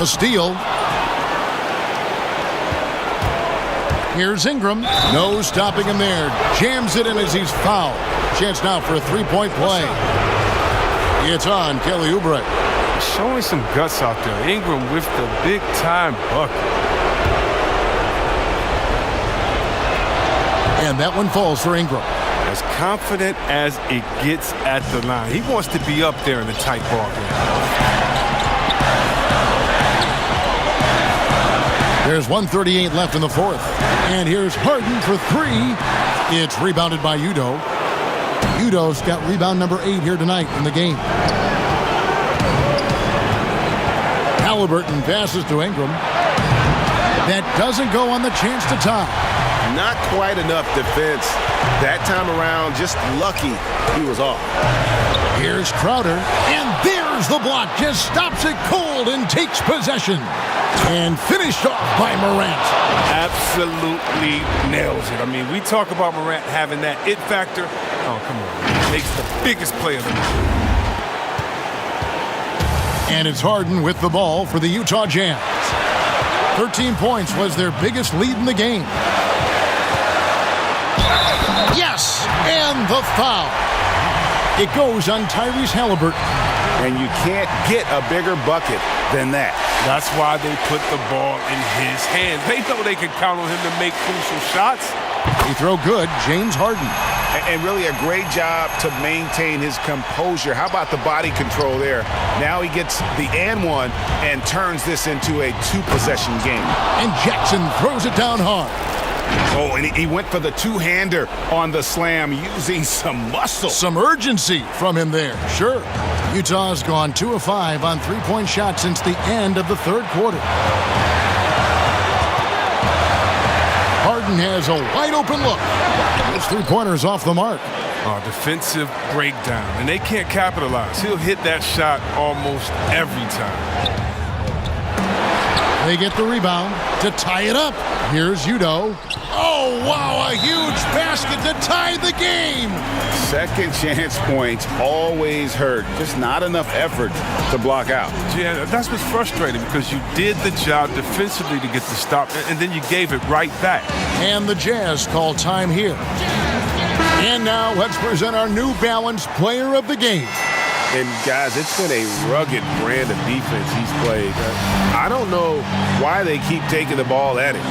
A steal. Here's Ingram. No stopping him there. Jams it in as he's fouled. Chance now for a three-point play. It's on Kelly Oubre. Showing some guts out there. Ingram with the big-time bucket. And that one falls for Ingram. As confident as it gets at the line. He wants to be up there in the tight ball game. There's 1:38 left in the fourth. And here's Harden for 3. It's rebounded by Udoh. Udoh's got rebound number 8 here tonight in the game. Halliburton passes to Ingram. That doesn't go on the chance to tie. Not quite enough defense. That time around, just lucky he was off. Here's Crowder. And there's the block. Just stops it cold and takes possession. And finished off by Morant. Absolutely nails it. I mean, we talk about Morant having that it factor. Oh, come on. Makes the biggest play of the night. And it's Harden with the ball for the Utah Jazz. 13 points was their biggest lead in the game. Yes, and the foul. It goes on Tyrese Halliburton. And you can't get a bigger bucket than that. That's why they put the ball in his hands. They know they can count on him to make crucial shots. He throw good, James Harden. And really a great job to maintain his composure. How about the body control there? Now he gets the and one and turns this into a 2-possession game. And Jackson throws it down hard. Oh, and he went for the two-hander on the slam using some muscle. Some urgency from him there, sure. Utah's gone 2 of 5 on three-point shots since the end of the third quarter. Harden has a wide-open look. His three-pointer's off the mark. Defensive breakdown, and they can't capitalize. He'll hit that shot almost every time. They get the rebound to tie it up. Here's Udoh. Oh, wow, a huge basket to tie the game. Second chance points always hurt. Just not enough effort to block out. Yeah, that's what's frustrating because you did the job defensively to get the stop, and then you gave it right back. And the Jazz call time here. And now let's present our New Balance Player of the Game. And guys, it's been a rugged brand of defense he's played. I don't know why they keep taking the ball at him.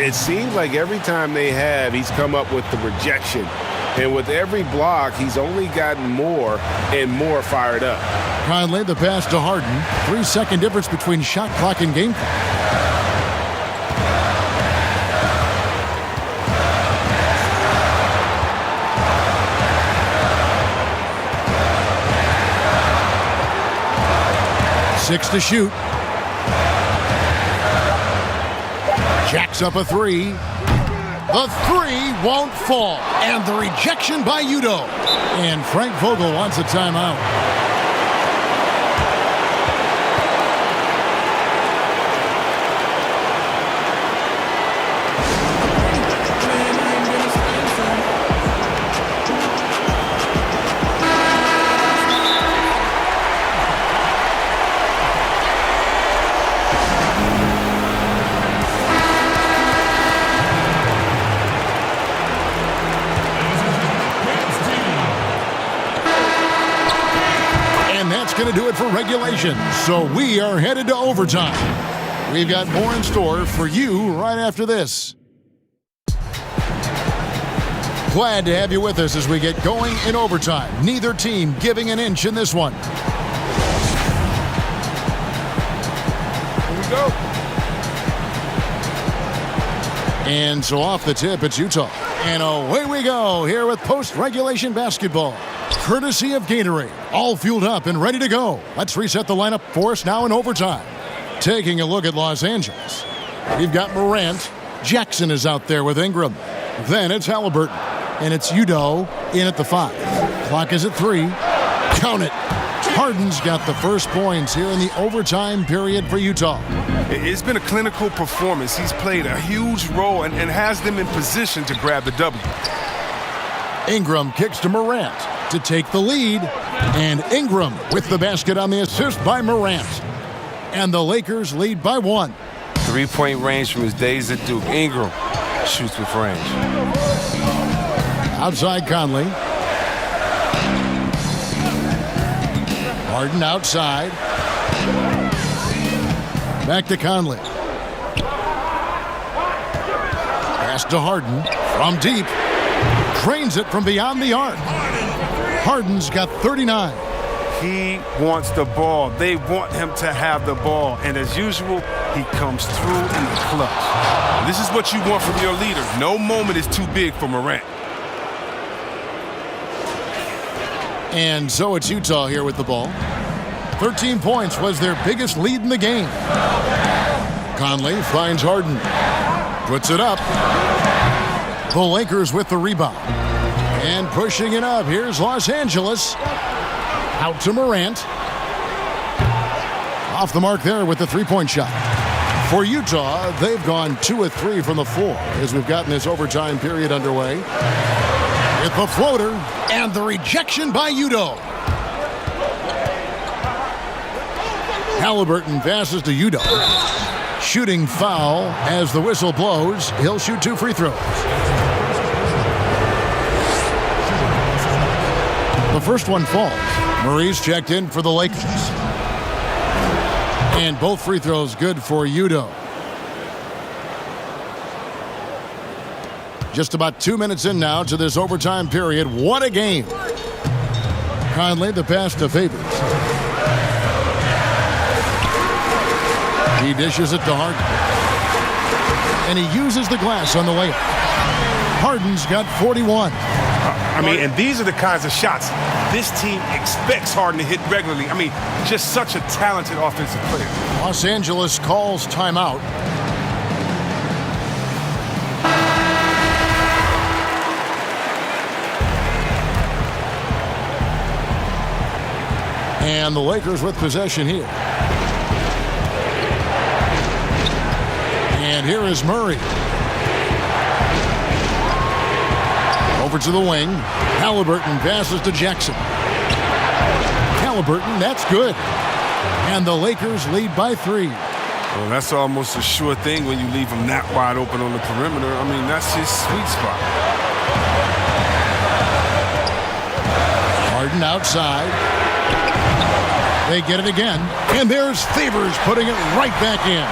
It seems like every time they have, he's come up with the rejection. And with every block, he's only gotten more and more fired up. Conley, the pass to Harden. 3-second difference between shot clock and game clock. Six to shoot. Jacks up a three. The three won't fall. And the rejection by Udoh. And Frank Vogel wants a timeout. Going to do it for regulation, so we are headed to overtime. We've got more in store for you right after this. Glad to have you with us as we get going in overtime. Neither team giving an inch in this one. Here we go. And so off the tip, it's Utah. And away we go here with post-regulation basketball. Courtesy of Gatorade, all fueled up and ready to go. Let's reset the lineup for us now in overtime. Taking a look at Los Angeles. We've got Morant. Jackson is out there with Ingram. Then it's Halliburton. And it's Udoh in at the 5. Clock is at 3. Count it. Harden's got the first points here in the overtime period for Utah. It's been a clinical performance. He's played a huge role and has them in position to grab the W. Ingram kicks to Morant to take the lead, and Ingram with the basket on the assist by Morant. And the Lakers lead by 1. 3-point range from his days at Duke. Ingram shoots with range. Outside Conley. Harden outside. Back to Conley. Pass to Harden from deep. Drains it from beyond the arc. Harden's got 39. He wants the ball. They want him to have the ball. And as usual, he comes through in the clutch. This is what you want from your leader. No moment is too big for Morant. And so it's Utah here with the ball. 13 points was their biggest lead in the game. Conley finds Harden. Puts it up. The Lakers with the rebound. And pushing it up. Here's Los Angeles. Out to Morant. Off the mark there with the three-point shot. For Utah, they've gone 2 of 3 from the floor as we've gotten this overtime period underway. With the floater and the rejection by Udoh. Halliburton passes to Udoh. Shooting foul as the whistle blows. He'll shoot 2 free throws. The first one falls. Murray's checked in for the Lakers. And both free throws good for Udoh. Just about 2 minutes in now to this overtime period. What a game. Conley, the pass to Favors. He dishes it to Harden. And he uses the glass on the layup. Harden's got 41. I mean, and these are the kinds of shots this team expects Harden to hit regularly. I mean, just such a talented offensive player. Los Angeles calls timeout. And the Lakers with possession here. And here is Murray. Over to the wing. Halliburton passes to Jackson. Halliburton, that's good. And the Lakers lead by 3. Well, that's almost a sure thing when you leave him that wide open on the perimeter. I mean, that's his sweet spot. Harden outside. They get it again. And there's Favors putting it right back in.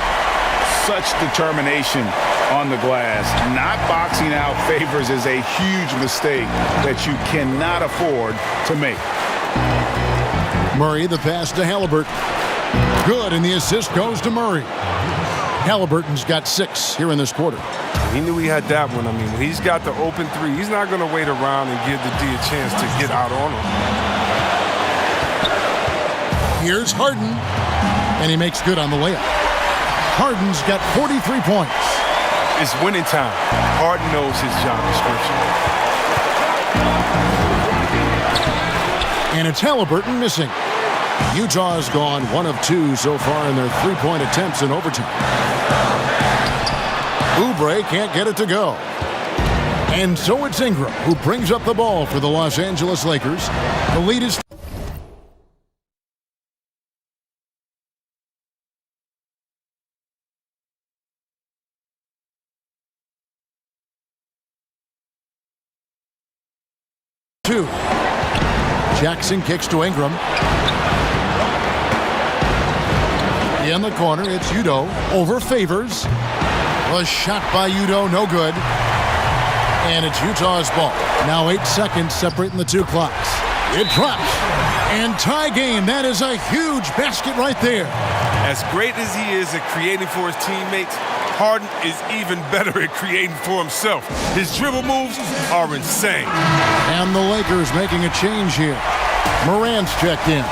Such determination on the glass. Not boxing out Favors is a huge mistake that you cannot afford to make. Murray, the pass to Halliburton. Good, and the assist goes to Murray. Halliburton's got 6 here in this quarter. He knew he had that one. I mean, when he's got the open 3, he's not going to wait around and give the D a chance to get out on him. Here's Harden, and he makes good on the layup. Harden's got 43 points. It's winning time. Harden knows his job description. And it's Halliburton missing. Utah's gone 1 of 2 so far in their 3-point attempts in overtime. Oubre can't get it to go. And so it's Ingram who brings up the ball for the Los Angeles Lakers. The lead is two. Jackson kicks to Ingram. In the corner, it's Udoh over Favors. A shot by Udoh, no good. And it's Utah's ball. Now 8 seconds separating the 2 clocks. It drops. And tie game. That is a huge basket right there. As great as he is at creating for his teammates, Harden is even better at creating for himself. His dribble moves are insane. And the Lakers making a change here. Morant's checked in.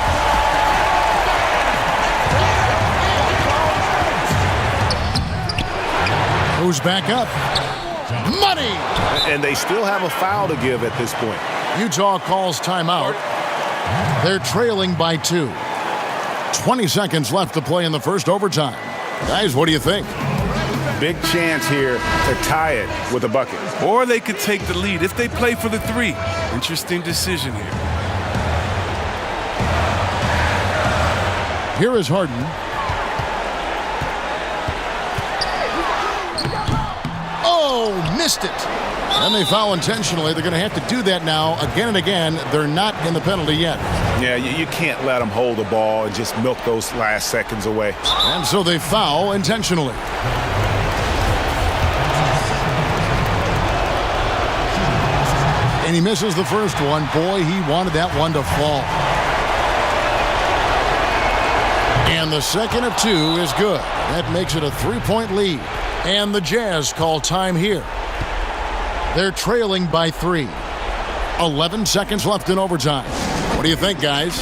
Who's back up? Money! And they still have a foul to give at this point. Utah calls timeout. They're trailing by 2. 20 seconds left to play in the first overtime. Guys, what do you think? Big chance here to tie it with a bucket. Or they could take the lead if they play for the 3. Interesting decision here. Here is Harden. Oh, missed it. And they foul intentionally. They're going to have to do that now again and again. They're not in the penalty yet. Yeah, you can't let them hold the ball and just milk those last seconds away. And so they foul intentionally. And he misses the first one. Boy, he wanted that one to fall. And the second of 2 is good. That makes it a 3-point lead. And the Jazz call time here. They're trailing by 3. 11 seconds left in overtime. What do you think, guys?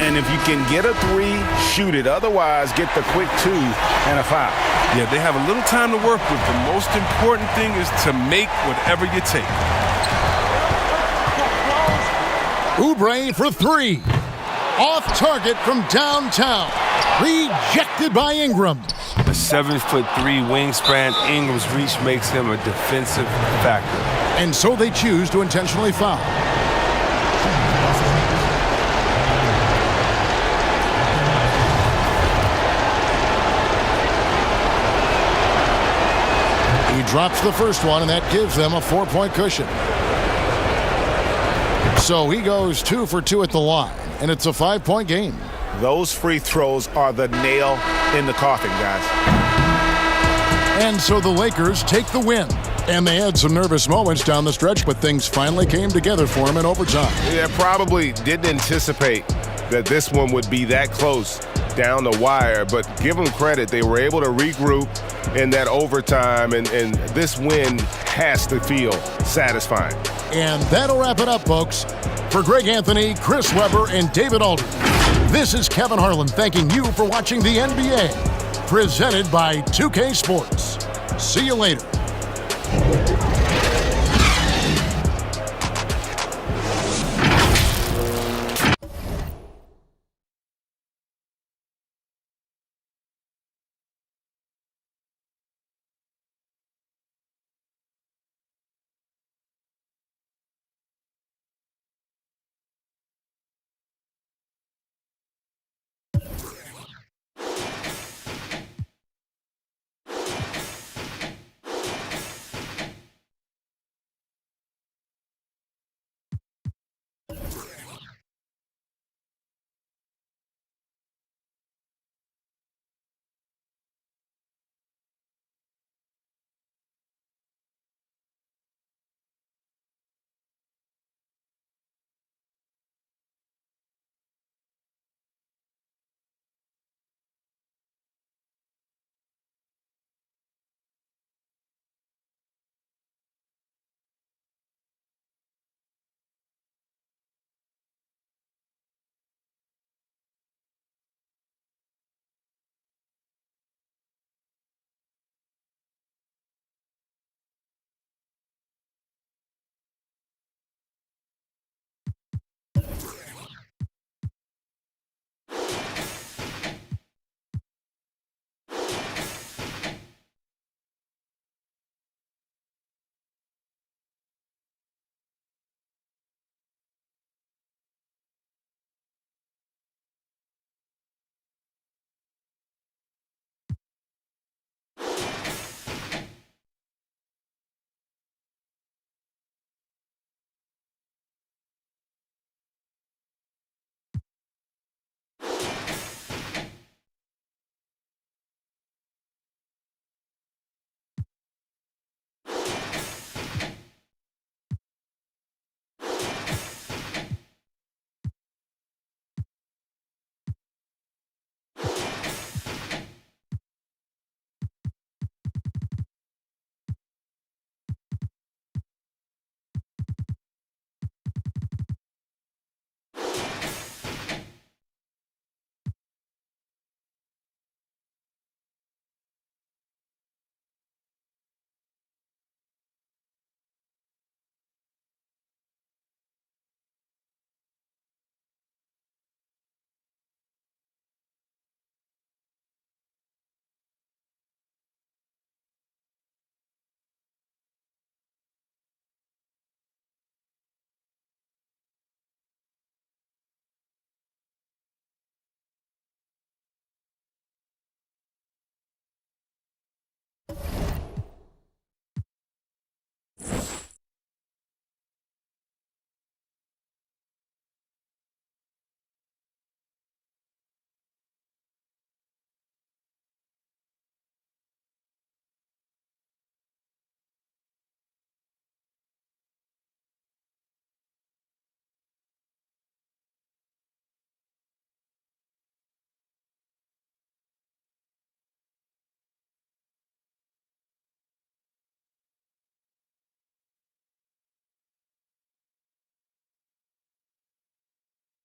And if you can get a 3, shoot it. Otherwise, get the quick 2 and a foul. Yeah, they have a little time to work with. The most important thing is to make whatever you take. Oubre for 3. Off target from downtown. Rejected by Ingram. A 7'3" wingspan, Ingram's reach makes him a defensive factor. And so they choose to intentionally foul. He drops the first one, and that gives them a 4-point cushion. So he goes 2 for 2 at the line, and it's a 5-point game. Those free throws are the nail in the coffin, guys. And so the Lakers take the win. And they had some nervous moments down the stretch, but things finally came together for them in overtime. Yeah, probably didn't anticipate that this one would be that close down the wire, but give them credit. They were able to regroup, in that overtime, and this win has to feel satisfying. And that'll wrap it up, folks. For Greg Anthony, Chris Webber, and David Aldridge, this is Kevin Harlan thanking you for watching the NBA, presented by 2K Sports. See you later.